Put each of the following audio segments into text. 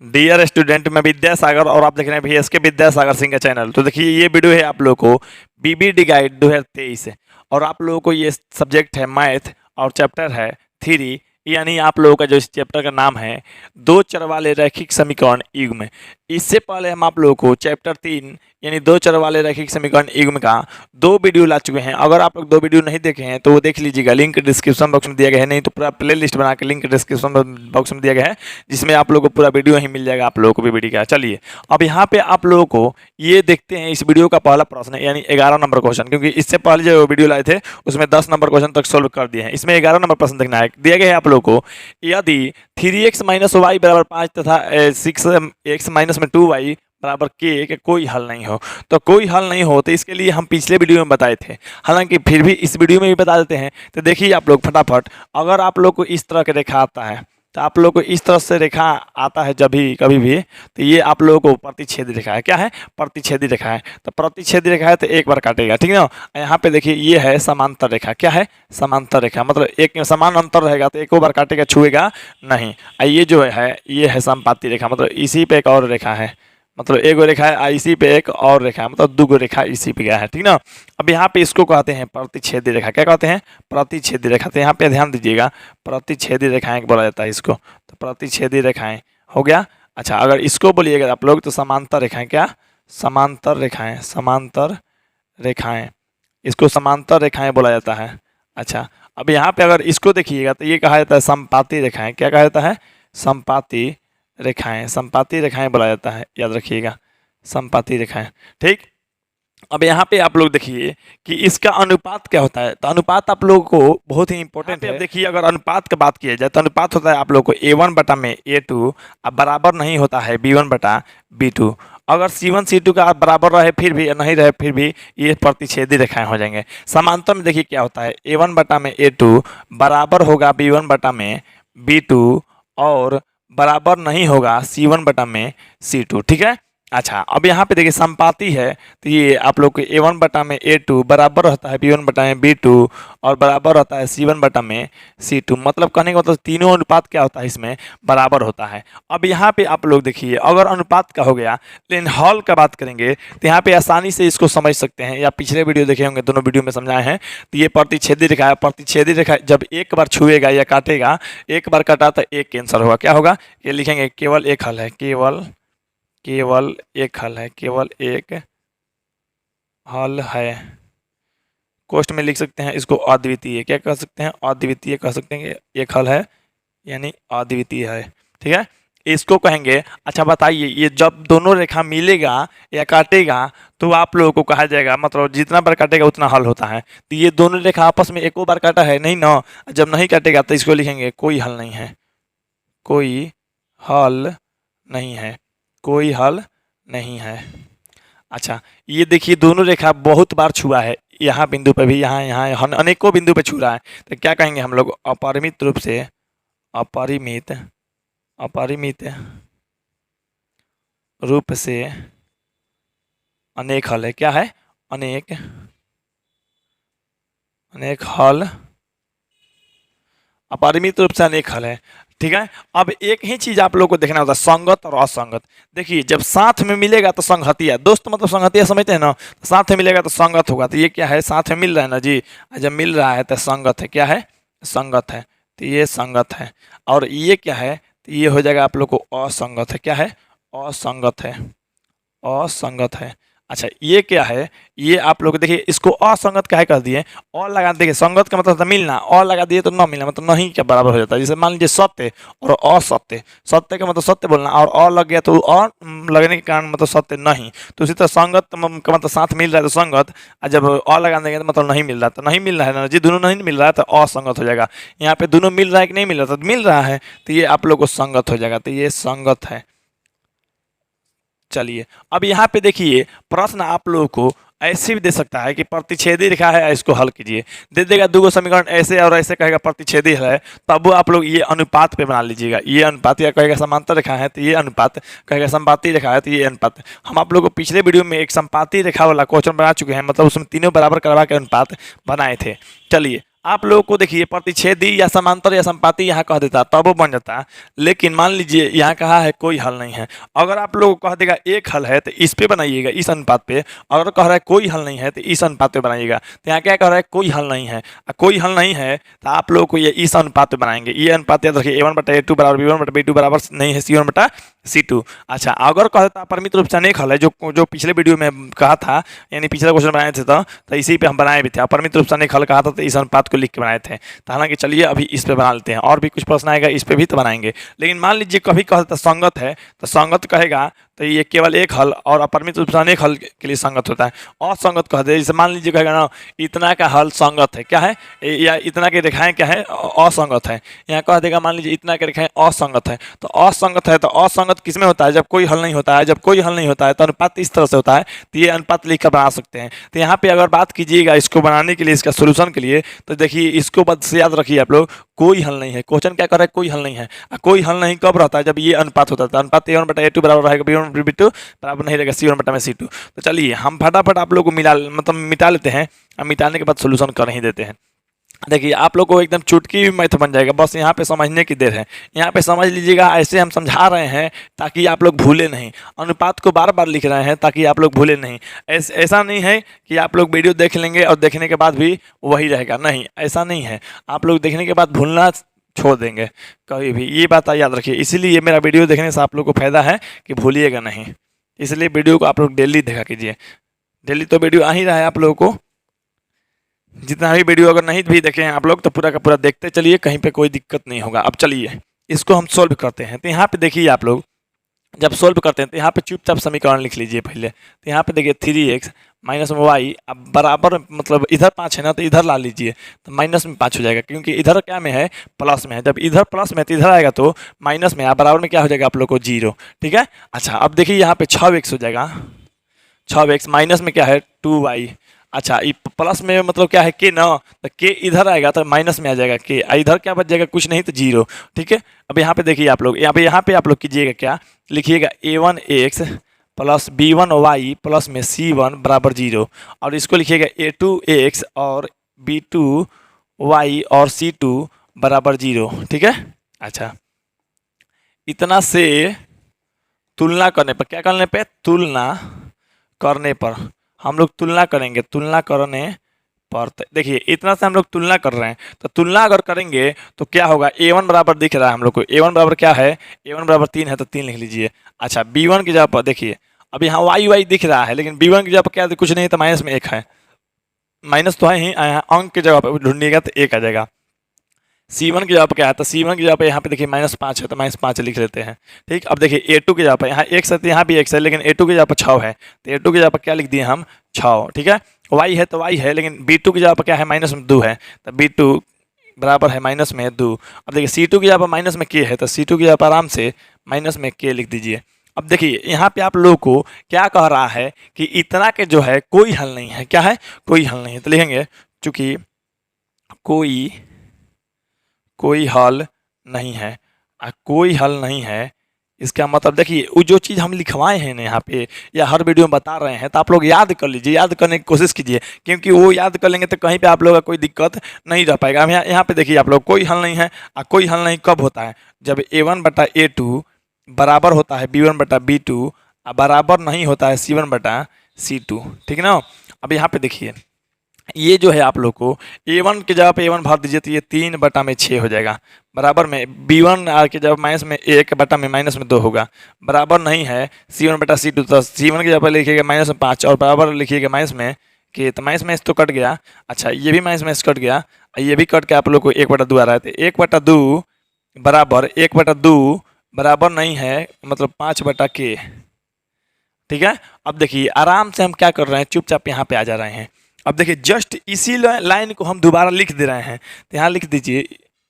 Dear student, मैं विद्यासागर और आप देख रहे हैं VSK विद्यासागर सिंह का चैनल। तो देखिए ये वीडियो है आप लोगों को BBD गाइड 2023 और आप लोगों को ये सब्जेक्ट है मैथ और चैप्टर है थ्री, यानी आप लोगों का जो इस चैप्टर का नाम है दो चर वाले रैखिक समीकरण युग्म। इससे पहले हम आप लोगों को चैप्टर 3 यानी दो चर वाले रैखिक समीकरण युग्म का दो वीडियो ला चुके हैं। अगर आप लोग दो वीडियो नहीं देखे हैं तो वो देख लीजिएगा, लिंक डिस्क्रिप्शन बॉक्स में दिया गया है, नहीं तो पूरा प्ले लिस्ट बना के लिंक डिस्क्रिप्शन बॉक्स में दिया गया है, जिसमें आप लोगों को पूरा वीडियो ही मिल जाएगा आप लोगों को BBD का। चलिए अब यहाँ पे आप लोगों को ये देखते हैं इस वीडियो का पहला प्रश्न यानी 11 नंबर क्वेश्चन, क्योंकि इससे पहले जो वीडियो लाए थे उसमें 10 नंबर क्वेश्चन तक सोल्व कर दिए हैं। इसमें 11 नंबर प्रश्न देखना है। दिया गया है आप लोगों को यदि 3x - y = 5 तथा 6x - 2y बराबर के कोई हल नहीं हो। तो कोई हल नहीं हो तो इसके लिए हम पिछले वीडियो में बताए थे, हालांकि फिर भी इस वीडियो में भी बता देते हैं। तो देखिए आप लोग फटाफट, अगर आप लोग को इस तरह के रेखा आता है तो आप लोग को इस तरह से रेखा आता है जब भी कभी भी, तो ये आप लोगों को प्रतिच्छेदी रेखा है। क्या है? प्रतिच्छेदी रेखा है। तो प्रतिच्छेदी रेखा है तो एक बार काटेगा, ठीक है ना। यहाँ पे देखिए ये है समांतर रेखा। क्या है? समांतर रेखा, मतलब एक समान अंतर रहेगा तो एक बार काटेगा, छुएगा नहीं। ये जो है ये है समपाती रेखा, मतलब इसी पे एक और रेखा है, मतलब एक रेखा है इसी पे एक और रेखा है, मतलब दो रेखा इसी पे गया है, ठीक ना। अब यहाँ पे इसको कहते हैं प्रतिच्छेदी रेखा। क्या कहते हैं? प्रतिच्छेदी रेखा। तो यहाँ पे ध्यान दीजिएगा, प्रतिच्छेदी रेखाएं बोला जाता है इसको। तो प्रतिच्छेदी रेखाएं हो गया। अच्छा, अगर इसको बोलिएगा आप लोग तो समांतर रेखाएं। क्या? समांतर रेखाएं, समांतर रेखाएं, इसको समांतर रेखाएं बोला जाता है। अच्छा, अब यहाँ पे अगर इसको देखिएगा तो ये कहा जाता है समपाती रेखाएं। क्या कहा जाता है? समपाती रेखाएं, समपाती रेखाएं बोला जाता है, याद रखिएगा, समपाती रेखाएं। ठीक। अब यहाँ पे आप लोग देखिए कि इसका अनुपात क्या होता है। तो अनुपात आप लोगों को बहुत ही इंपॉर्टेंट है। अब देखिए अगर अनुपात की बात की जाए तो अनुपात होता है आप लोग को A1 बटा में A2 अब बराबर नहीं होता है B1 बटा B2। अगर C1 C2 का बराबर रहे फिर भी, नहीं रहे फिर भी, ये प्रतिच्छेदी रेखाएं हो जाएंगे। समांतर में देखिए क्या होता है, A1 बटा में A2 बराबर होगा B1 बटा में B2 और बराबर नहीं होगा C1 बटा में C2, ठीक है। अच्छा, अब यहाँ पे देखिए संपाती है तो ये आप लोग को A1 बटा में A2 बराबर होता है B1 बटा में B2 और बराबर होता है C1 बटा में C2। मतलब कहने का मतलब तीनों अनुपात क्या होता है इसमें बराबर होता है। अब यहाँ पे आप लोग देखिए अगर अनुपात का हो गया, लेकिन हल का बात करेंगे तो यहाँ पे आसानी से इसको समझ सकते हैं, या पिछले वीडियो देखे होंगे, दोनों वीडियो में समझाए हैं। तो ये प्रतिच्छेदी रेखा है। प्रतिच्छेदी रेखा जब एक बार छुएगा या काटेगा, एक बार काटा तो एक कैंसर होगा। क्या होगा? ये लिखेंगे केवल एक हल है, केवल एक हल है, केवल एक हल है। कोष्ट में लिख सकते हैं इसको अद्वितीय। क्या कह सकते हैं? अद्वितीय कह सकते हैं। एक हल है यानी अद्वितीय है, ठीक है, इसको कहेंगे। अच्छा बताइए, ये जब दोनों रेखा मिलेगा या काटेगा तो आप लोगों को कहा जाएगा, मतलब जितना बार काटेगा उतना हल होता है। तो ये दोनों रेखा आपस में एको बार काटा है नहीं ना, जब नहीं काटेगा तो इसको लिखेंगे कोई हल नहीं है, कोई हल नहीं है, कोई हल नहीं है। अच्छा, ये देखिए दोनों रेखा बहुत बार छुआ है, यहाँ बिंदु पे भी, यहाँ अनेकों बिंदु पे छू रहा है। तो क्या कहेंगे हम लोग? अपरिमित रूप से, अपरिमित रूप से अनेक हल है। क्या है? अनेक हल, अपरिमित रूप से अनेक हल है, ठीक है। अब एक ही चीज आप लोग को देखना होता है, संगत और असंगत। देखिए जब साथ में मिलेगा तो संगतिया, दोस्त मतलब संगतिया समझते हैं ना, तो साथ में मिलेगा तो संगत होगा। तो ये क्या है? साथ में मिल रहा है ना जी, जब मिल रहा है तो संगत है। क्या है? संगत है। तो ये संगत है। और ये क्या है? तो ये हो जाएगा आप लोग को असंगत है। क्या है? असंगत है, असंगत है। अच्छा, ये क्या है? ये आप लोग देखिए इसको असंगत काहे कर दिए? और लगा, देखिए संगत का मतलब मिलना, और लगा दिए तो न मिलना, मतलब नहीं क्या बराबर हो जाता है। जैसे मान लीजिए सत्य और असत्य, सत्य का मतलब सत्य बोलना, और लग गया तो और लगने के कारण मतलब सत्य नहीं। तो उसी तरह संगत का मतलब साथ मिल रहा है तो संगत, और जब और लगा देंगे तो मतलब नहीं मिल रहा, तो नहीं मिल रहा है ना जी, दोनों नहीं मिल रहा है तो असंगत हो जाएगा। यहाँ पे दोनों मिल रहा है कि नहीं मिल रहा, तो मिल रहा है, तो ये आप लोग को संगत हो जाएगा। तो ये संगत है। चलिए अब यहाँ पे देखिए प्रश्न आप लोगों को ऐसे भी दे सकता है कि प्रतिच्छेदी रेखा है, इसको हल कीजिए। दे देगा दो समीकरण ऐसे और ऐसे, कहेगा प्रतिच्छेदी है, तब आप लोग ये अनुपात पे बना लीजिएगा। ये अनुपात, या कहेगा समांतर रेखा है तो ये अनुपात, कहेगा संपाती रेखा है तो ये अनुपात। हम आप लोग को पिछले वीडियो में एक संपाती रेखा वाला क्वेश्चन बना चुके हैं, मतलब उसमें तीनों बराबर करवा के अनुपात बनाए थे। चलिए आप लोगों को देखिए प्रतिच्छेदी या समांतर या संपाती यहाँ कह देता तब वो बन जाता, लेकिन मान लीजिए यहाँ कहा है कोई हल नहीं है। अगर आप लोग कह देगा एक हल है तो इस पे बनाइएगा, इस अनुपात पे। अगर कह रहा है कोई हल नहीं है तो इस अनुपात पे बनाइएगा। तो यहाँ क्या कह रहा है, कोई हल नहीं है। कोई हल नहीं है तो आप लोग को ये इस अनुपात पे बनाएंगे। ये अनुपात याद रखिए, A1/A2 बराबर B1/B2 बराबर नहीं है C1/C2। अच्छा, अगर कह देता परिमित रूप से अनेक हल है, जो पिछले वीडियो में कहा था, यानी पिछला क्वेश्चन बनाए थे तो इसी पे हम बनाए भी थे। अपरिमित रूप से अनेक हल कहा था तो इस अनुपात को लिख के बनाए थे। तो हालांकि चलिए अभी इस पे बना लेते हैं, और भी कुछ प्रश्न आएगा इस पे भी तो बनाएंगे। लेकिन मान लीजिए कभी कहता संगत है, तो संगत कहेगा तो ये केवल एक हल और अपरिमित रूप से अनेक हल के लिए संगत होता है। असंगत कह दे, जैसे मान लीजिए कहेगा ना इतना का हल संगत है, क्या है, या इतना के रेखाएं क्या है, असंगत है। यहाँ कह देगा मान लीजिए इतना के रेखाएं असंगत है, तो असंगत है तो असंगत किसमें होता है, जब कोई हल नहीं होता है। जब कोई हल नहीं होता है तो अनुपात इस तरह से होता है, तो ये अनुपात लिख कर बना सकते हैं। तो यहाँ पे अगर बात कीजिएगा इसको बनाने के लिए, इसका सोल्यूशन के लिए, तो देखिए इसको बस याद रखिए आप लोग, कोई हल नहीं है। क्वेश्चन क्या कर रहा है, कोई हल नहीं है। कोई हल नहीं कब रहता है, जब ये अनुपात होता है। अनुपात A1/A2 बराबर रहेगा B1/B2 बराबर नहीं रहेगा C1/C2। तो चलिए हम फटाफट आप लोग को मिटा लेते हैं, और मिटाने के बाद सोल्यूशन कर ही देते हैं। देखिए आप लोग को एकदम चुटकी मैथ बन जाएगा, बस यहाँ पे समझने की देर है। यहाँ पे समझ लीजिएगा, ऐसे हम समझा रहे हैं ताकि आप लोग भूले नहीं। अनुपात को बार बार लिख रहे हैं ताकि आप लोग भूले नहीं। ऐसा नहीं है कि आप लोग वीडियो देख लेंगे और देखने के बाद भी वही रहेगा, नहीं, ऐसा नहीं है। आप लोग देखने के बाद भूलना छोड़ देंगे कभी भी, ये बात याद रखिए। इसीलिए मेरा वीडियो देखने से आप लोग को फायदा है कि भूलिएगा नहीं। इसलिए वीडियो को आप लोग डेली देखा कीजिए। डेली तो वीडियो आ ही रहा है आप लोगों को, जितना भी वीडियो अगर नहीं भी देखें आप लोग तो पूरा का पूरा देखते चलिए, कहीं पे कोई दिक्कत नहीं होगा। अब चलिए इसको हम सोल्व करते हैं। तो यहाँ पे देखिए आप लोग जब सोल्व करते हैं तो यहाँ पे चुपचाप समीकरण लिख लीजिए पहले। तो यहाँ पे देखिए 3x माइनस में y, अब बराबर मतलब इधर 5 है ना, तो इधर ला लीजिए तो माइनस में 5 हो जाएगा, क्योंकि इधर क्या में है, प्लस में है। जब इधर प्लस में है तो इधर आएगा तो माइनस में, बराबर में क्या हो जाएगा आप लोग को 0। ठीक है। अच्छा अब देखिए यहाँ पे 6x हो जाएगा, 6x माइनस में क्या है 2y। अच्छा ये प्लस में मतलब क्या है के ना, तो के इधर आएगा तो माइनस में आ जाएगा के, इधर क्या बच जाएगा, कुछ नहीं तो 0। ठीक है। अब यहाँ पे देखिए आप लोग, यहाँ पे आप लोग कीजिएगा क्या, लिखिएगा A1x प्लस B1y प्लस में C1 बराबर 0, और इसको लिखिएगा A2x और B2y और C2 बराबर 0। ठीक है। अच्छा इतना से तुलना करने पर, क्या करने पे, तुलना करने पर हम लोग तुलना करेंगे। तुलना करने पर देखिए इतना से हम लोग तुलना कर रहे हैं, तो तुलना अगर करेंगे तो क्या होगा, A1 बराबर दिख रहा है हम लोग को, A1 बराबर क्या है, A1 बराबर 3 है तो 3 लिख लीजिए। अच्छा B1 की जगह पर देखिए अब यहाँ y दिख रहा है, लेकिन B1 की जगह पर क्या कुछ नहीं तो माइनस में 1 है, माइनस तो है ही, अंक की जगह पर ढूंढिएगा तो 1 आ जाएगा। C1 की जगह पर क्या है, तो C1 की जगह पर यहाँ पे देखिए -5 है तो -5 लिख लेते हैं। ठीक। अब देखिए A2 की जगह पर यहाँ x है तो यहाँ भी x है, लेकिन A2 की जगह पर 6 है तो A2 की जगह पर क्या लिख दिए हम, 6। ठीक है। y है तो y है, लेकिन B2 की जगह पर क्या है, -2 है तो B2 बराबर है -2। अब देखिए C2 की जगह पर माइनस में k है तो C2 की जगह पर आराम से -k लिख दीजिए। अब देखिए यहाँ पे आप लोगों को क्या कह रहा है कि इतना के जो है कोई हल नहीं है, क्या है, कोई हल नहीं है। तो लिखेंगे चूंकि कोई हल नहीं है, कोई हल नहीं है, इसका मतलब देखिए वो जो चीज़ हम लिखवाए हैं ना यहाँ पे या हर वीडियो में बता रहे हैं, तो आप लोग याद कर लीजिए, याद करने की कोशिश कीजिए, क्योंकि वो याद कर लेंगे तो कहीं पे आप लोगों का कोई दिक्कत नहीं रह पाएगा। अब यहाँ पे देखिए आप लोग, कोई हल नहीं है, कोई हल नहीं कब होता है, जब A1/A2 बराबर होता है B1/B2 बराबर नहीं होता है C1/C2। ठीक है ना। अब यहाँ पे देखिए ये जो है आप लोग को A1 की जगह पे A1 भर दीजिए तो ये 3/6 हो जाएगा, बराबर में B1 की जगह माइनस में 1/-2 होगा, बराबर नहीं है C1/C2। तो C1 की जगह पर लिखिएगा -5 और बराबर लिखिएगा माइनस में के, तो माइनस तो कट गया। अच्छा ये भी माइनस कट गया, ये भी कट के आप लोग को 1/2 आ रहा है, तो 1/2 बराबर 1/2 बराबर नहीं है मतलब 5/k। ठीक है। अब देखिए आराम से हम क्या कर रहे हैं, चुपचाप यहाँ पे आ जा रहे हैं। अब देखिए जस्ट इसी लाइन को हम दोबारा लिख दे रहे हैं, तो यहाँ लिख दीजिए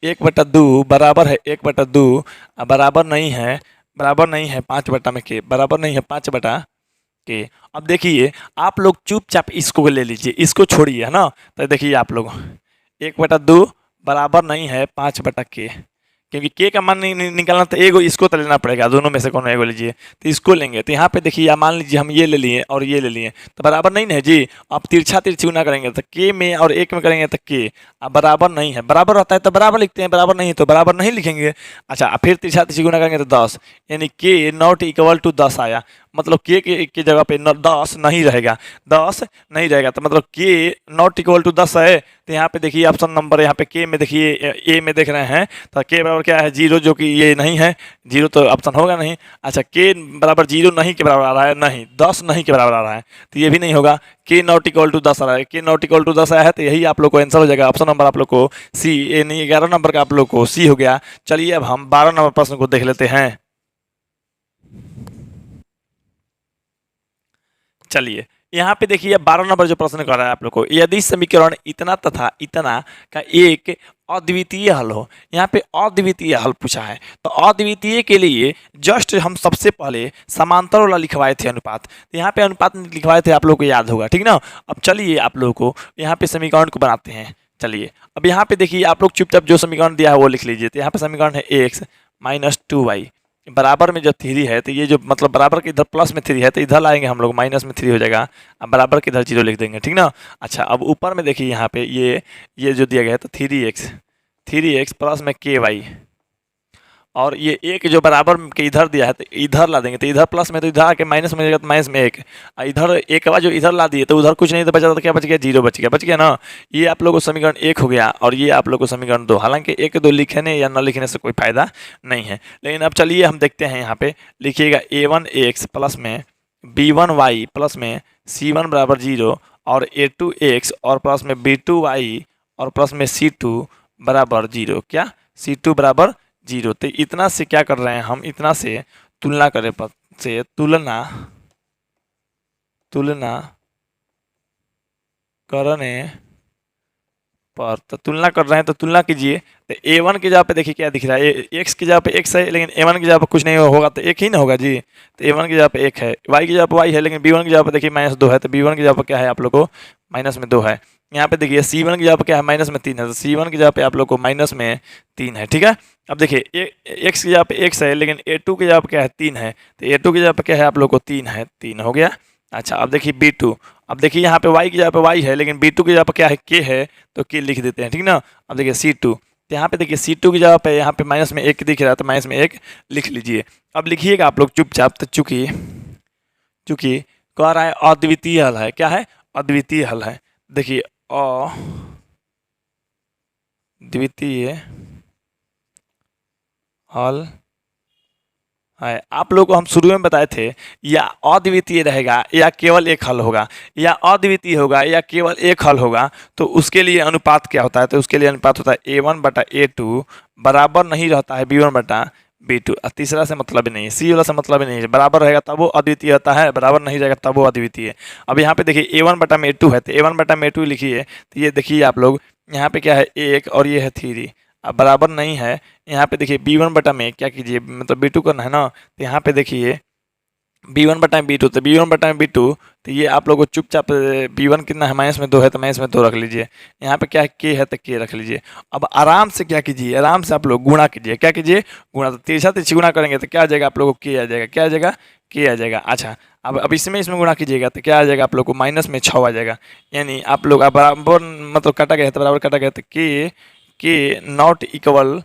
1/2 बराबर है 1/2 बराबर नहीं है 5/k, बराबर नहीं है 5/k। अब देखिए आप लोग चुपचाप इसको ले लीजिए, इसको छोड़िए, है ना। तो देखिए आप लोग 1/2 बराबर नहीं है 5/k, क्योंकि के का मान निकालना तो एगो इसको तो लेना पड़ेगा, दोनों में से कोनो एगो लीजिए, तो इसको लेंगे। तो यहाँ पे देखिए या मान लीजिए हम ये ले लिए और ये ले लिए, तो बराबर नहीं है जी। अब तिरछा तिरछी गुना करेंगे तो के में और एक में करेंगे तो के, अब बराबर नहीं है, बराबर रहता है तो बराबर लिखते हैं, बराबर नहीं है तो बराबर नहीं लिखेंगे। अच्छा, फिर तिरछा तिरछी गुना करेंगे तो 10, यानी के नॉट इक्वल टू 10 आया, मतलब के की जगह पे 10 नहीं रहेगा, 10 नहीं रहेगा, तो मतलब के नॉट इक्वल टू 10 है। तो यहाँ पे देखिए ऑप्शन नंबर, यहाँ पे के में देखिए ए में देख रहे हैं तो के बराबर क्या है 0, जो कि ये नहीं है, 0 तो ऑप्शन होगा नहीं। अच्छा, के बराबर 0 नहीं के बराबर आ रहा है, नहीं 10 नहीं के बराबर आ रहा है, तो ये भी नहीं होगा। के नॉट इक्वल टू 10 आ रहा है, के नॉट इक्वल टू 10 आया है, तो यही आप लोग को आंसर हो जाएगा। ऑप्शन नंबर आप लोग को सी, यानी 11 नंबर का आप लोग को सी हो गया। चलिए अब हम 12 नंबर प्रश्न को देख लेते हैं। चलिए यहाँ पे देखिए 12 नंबर जो प्रश्न कर रहा है आप लोग को, यदि समीकरण इतना तथा इतना का एक अद्वितीय हल हो, यहाँ पे अद्वितीय हल पूछा है, तो अद्वितीय के लिए जस्ट हम सबसे पहले समांतर वाला लिखवाए थे अनुपात, तो यहाँ पे अनुपात लिखवाए थे, आप लोग को याद होगा, ठीक ना। अब चलिए आप लोग को यहाँ पे समीकरण को बनाते हैं। चलिए अब यहाँ पे देखिए आप लोग चुपचाप जो समीकरण दिया है वो लिख लीजिए। तो यहाँ पे समीकरण है एक्स माइनस 2y बराबर में जब 3 है, तो ये जो मतलब बराबर के इधर प्लस में 3 है, तो इधर लाएंगे हम लोग माइनस में 3 हो जाएगा, अब बराबर के इधर 0 लिख देंगे, ठीक ना। अच्छा, अब ऊपर में देखिए यहाँ पे ये जो दिया गया है, तो 3x प्लस में ky, और ये एक जो बराबर के इधर दिया है तो इधर ला देंगे, तो इधर प्लस में तो इधर आके माइनस में जाएगा, तो माइनस में 1, इधर एक बार जो इधर ला दिए तो उधर कुछ नहीं तो बचा, तो क्या बच गया 0 बच गया ना। ये आप लोग को समीकरण 1 हो गया, और ये आप लोग को समीकरण 2। हालांकि 1 2 लिखने या न लिखने से कोई फायदा नहीं है, लेकिन अब चलिए हम देखते हैं। यहाँ पे लिखिएगा a1x प्लस में b1y प्लस में c1 बराबर 0 और a2x और प्लस में b2y और प्लस में c2 बराबर 0, क्या c2 बराबर 0। तो इतना से क्या कर रहे हैं हम, इतना से तुलना करें से तुलना करने पर, तो तुलना कर रहे हैं तो तुलना कीजिए। तो a1 की जगह पे देखिए क्या दिख रहा है, x की जगह पे x है, लेकिन a1 की जगह पे कुछ नहीं होगा तो 1 ही ना होगा जी। तो a1 की जगह पे 1 है, y की जगह पे y है, लेकिन b1 की जगह पे देखिए -2 है, तो b1 की जगह पे क्या है आप लोग को -2 है। यहाँ पे देखिए c1 की जगह पे क्या है -3 है, तो c1 की जगह पे आप लोग को -3 है, ठीक है। अब देखिए x की जगह पे x है, लेकिन a2 की जगह पे क्या है 3 है, तो a2 की जगह पे क्या है आप लोग को 3 है, 3 हो गया। अच्छा, अब देखिए b2, अब देखिए यहाँ पे y की जगह पे y है, लेकिन b2 की जगह पे क्या है k है, तो k लिख देते हैं, ठीक ना। अब देखिए c2, तो यहाँ पे देखिए c2 की जगह पे यहाँ पे माइनस में 1 दिख रहा है, तो माइनस में 1 लिख लीजिए। अब लिखिएगा आप लोग चुपचाप, तो चूंकि कह रहा है अद्वितीय हल है, क्या है अद्वितीय हल है। देखिए अद्वितीय हल है, आप लोग को हम शुरू में बताए थे, या अद्वितीय रहेगा या केवल एक हल होगा, या अद्वितीय होगा या केवल एक हल होगा, तो उसके लिए अनुपात क्या होता है, तो उसके लिए अनुपात होता है a1 बटा a2 बराबर नहीं रहता है b1 बटा b2। तीसरा से मतलब ही नहीं है, सी वाला से मतलब ही नहीं है, बराबर रहेगा तब वो अद्वितीय होता है, बराबर नहीं रहेगा तब वो अद्वितीय है। अब यहाँ पे देखिए a1 बटा में a2 है, तो a1 बटा में a2 लिखिए, तो ये देखिए आप लोग यहाँ पे क्या है 1 और ये है 3, अब बराबर नहीं है। यहाँ पे देखिए b1 बटा में क्या कीजिए, मतलब b2 करना है ना, तो यहाँ पे देखिए b1 बटा में b2, तो b1 बटा में b2, तो ये आप लोगों को चुपचाप b1 कितना है -2 है, तो -2 रख लीजिए। यहाँ पे क्या है k है, तो k रख लीजिए। अब आराम से क्या कीजिए, आराम से आप लोग गुणा कीजिए, क्या कीजिए गुणा, तो तिरछा तिरछी गुणा करेंगे तो क्या आ जाएगा आप लोगों को k आ जाएगा, क्या आ जाएगा k आ जाएगा। अच्छा, अब इसमें गुणा कीजिएगा तो क्या आ जाएगा आप लोग को -6 आ जाएगा, यानी आप लोग बराबर मतलब काटा गया है, तो बराबर काटा गया, तो के नॉट इक्वल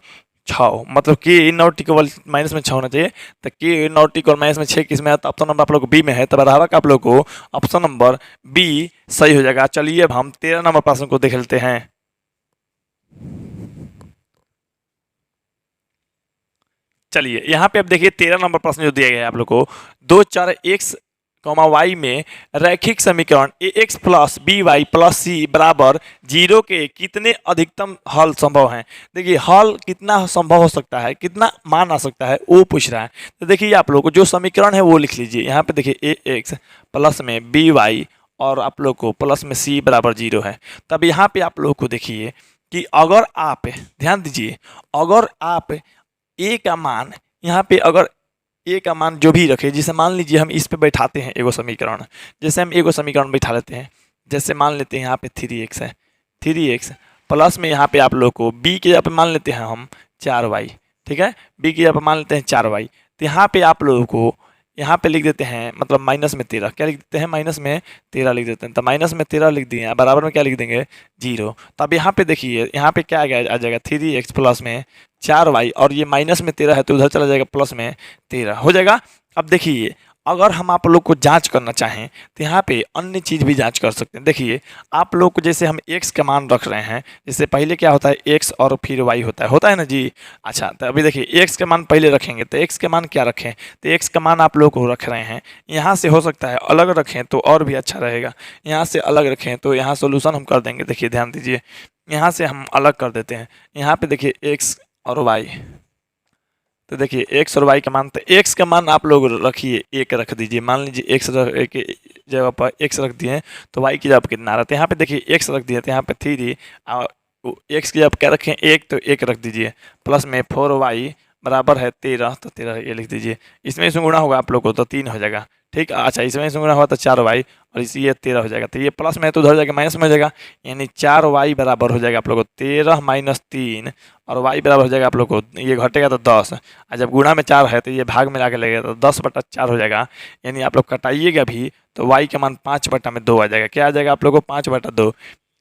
6, मतलब के नॉट इक्वल -6 होना चाहिए, तो के नॉट इक्वल -6 किस में है, तो ऑप्शन नंबर आप लोग को बी में है, तो बराबर का आप लोग को ऑप्शन नंबर बी सही हो जाएगा। चलिए अब हम 13 नंबर प्रश्न को देख लेते हैं। चलिए यहाँ पे अब देखिए 13 नंबर प्रश्न जो दिया गया है आप लोग को, 2 4 x y में रैखिक समीकरण ax plus by plus c बराबर 0 के कितने अधिकतम हल संभव हैं। देखिए हल कितना संभव हो सकता है, कितना मान आ सकता है, वो पूछ रहा है। तो देखिए आप लोग को जो समीकरण है वो लिख लीजिए। यहाँ पे देखिए ax प्लस में by और आप लोग को प्लस में c बराबर 0 है। तब यहाँ पे आप लोग को देखिए कि अगर आप ध्यान दीजिए, अगर आप a का मान यहाँ पे अगर a का मान जो भी रखे, जैसे मान लीजिए हम इस पे बैठाते हैं एगो समीकरण, जैसे हम एगो समीकरण बैठा लेते हैं, जैसे मान लेते हैं यहाँ पे 3x है, 3x प्लस में यहाँ पे आप लोग को b के जगह पे मान लेते हैं हम 4y, ठीक है। बी की जगह पर मान लेते हैं 4y, तो यहाँ पे आप लोगों को यहाँ पे लिख देते हैं, मतलब माइनस में 13, क्या लिख देते हैं, माइनस में 13 लिख देते हैं। तो माइनस में 13 लिख दिए, बराबर में क्या लिख देंगे, 0। तो अब यहाँ पे देखिए, यहाँ पे क्या आ जाएगा 3x प्लस में 4y, और ये माइनस में 13 है तो उधर चला जाएगा प्लस में 13 हो जाएगा। अब देखिए, अगर हम आप लोग को जांच करना चाहें तो यहाँ पे अन्य चीज़ भी जांच कर सकते हैं। देखिए, आप लोग को जैसे हम x का मान रख रहे हैं, जैसे पहले क्या होता है x और फिर y होता है ना जी। अच्छा, तो अभी देखिए x का मान पहले रखेंगे, तो x का मान क्या रखें, तो x का मान आप लोग को रख रहे हैं, यहाँ से हो सकता है अलग रखें तो और भी अच्छा रहेगा, यहाँ से अलग रखें तो यहाँ सोल्यूशन हम कर देंगे। देखिए ध्यान दीजिए, यहाँ से हम अलग कर देते हैं, यहाँ पे देखिए x और y, तो देखिए x और y का मान, तो x का मान आप लोग रखिए 1 रख दीजिए, मान लीजिए x की जगह पर x रख दिए तो y की जगह पर कितना आ रहा है, तो यहाँ पे देखिए x रख दिया तो यहाँ पे 3 और x की जगह क्या रखें 1, तो 1 रख दीजिए, प्लस में 4y बराबर है 13, तो 13 ये लिख दीजिए। इसमें गुणा होगा आप लोग को तो 3 हो जाएगा, ठीक। अच्छा, इसमें गुणा हुआ तो 4y, और इसी ये 13 हो जाएगा, तो ये प्लस में है तो उधर जाएगा माइनस में हो जाएगा, यानी 4y बराबर हो जाएगा आप लोग को 13 माइनस 3, और y बराबर हो जाएगा आप लोग को, ये घटेगा तो 10, और जब गुणा में 4 है तो ये भाग में लाके लगेगा तो 10/4 हो जाएगा, यानी आप लोग कटाइएगा भी तो y का मान 5/2 आ जाएगा। क्या आ जाएगा आप लोग को, 5/2,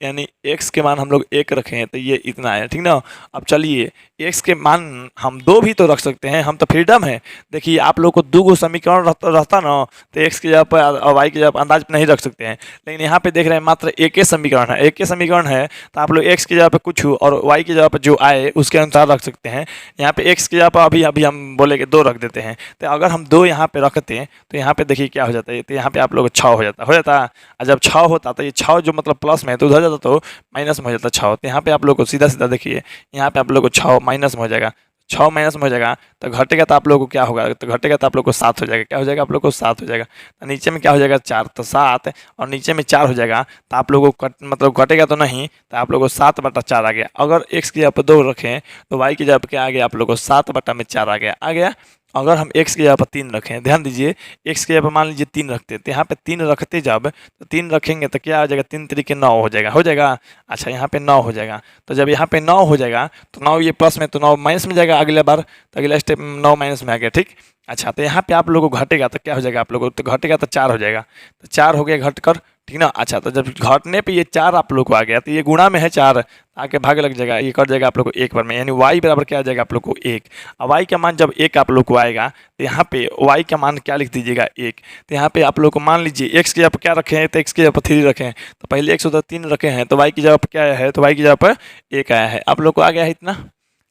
यानी x के मान हम लोग 1 रखें तो ये इतना है, ठीक ना। अब चलिए, x के मान हम 2 भी तो रख सकते हैं, हम तो फ्रीडम है। देखिए, आप लोग को 2 गो समीकरण रहता ना, तो x की जगह पर और y की जगह पर अंदाज नहीं रख सकते हैं, लेकिन यहाँ पे देख रहे हैं मात्र एक ही समीकरण है, एक ही समीकरण है, तो आप लोग x की जगह पर कुछ और y की जगह पर जो आए उसके अनुसार रख सकते हैं। यहाँ पे x की जगह पर अभी अभी हम बोले कि 2 रख देते हैं, तो अगर हम 2 यहाँ पे रखते हैं तो यहाँ पे देखिए क्या हो जाता है, तो यहाँ पे आप लोग 6 हो जाता। और जब 6 होता तो ये 6 जो मतलब प्लस में है तो उधर जाता तो माइनस में हो जाता 6, तो यहाँ पे आप लोग को सीधा सीधा देखिए, यहाँ पे आप लोग को 6 माइनस में हो जाएगा, 6 माइनस में हो जाएगा, तो घटेगा तो आप लोग को क्या होगा, तो घटेगा तो आप लोग को 7 हो जाएगा, क्या हो जाएगा आप लोग को 7 हो जाएगा, तो नीचे में क्या हो जाएगा 4, तो 7 और नीचे में 4 हो जाएगा, तो आप लोगों को मतलब घटेगा तो नहीं, तो आप लोग को 7/4 आ गया। अगर x की जगह पर 2 रखें तो y की जगह पर क्या आ गया आप लोग को 7/4 आ गया। अगर हम x की जगह पर 3 रखें, ध्यान दीजिए, x की जगह पर मान लीजिए 3 रखते हैं, तो यहाँ पे 3 रखते जब, तो 3 रखेंगे तो क्या आ जाएगा, 3 तरीके 9 हो जाएगा। अच्छा, यहाँ पे 9 हो जाएगा, तो जब यहाँ पे 9 हो जाएगा तो 9 ये प्लस में, तो 9 माइनस में जाएगा अगले बार, तो अगला स्टेप 9 माइनस में आ गया, ठीक। अच्छा, तो यहाँ पे आप लोगों को घटेगा तो क्या हो जाएगा आप लोगों को, तो घटेगा तो 4 हो जाएगा, तो 4 हो गया घटकर, ठीक ना। अच्छा, तो जब घटने पे ये 4 आप लोग को आ गया, तो ये गुणा में है 4, आके भाग लग जाएगा, ये कट जाएगा आप लोग को 1 बार में, यानी y बराबर क्या आ जाएगा आप लोग को 1। अब y का मान जब 1 आप लोग को आएगा तो यहाँ पे y का मान क्या लिख दीजिएगा 1, तो यहाँ पे आप लोग को मान लीजिए x की जगह पर क्या रखे हैं, तो x की जगह पर 3 रखे हैं, तो पहले x उधर 3 रखे हैं, तो y की जगह पर क्या आया है, तो y की जगह पर 1 आया है, आप लोग को आ गया है इतना।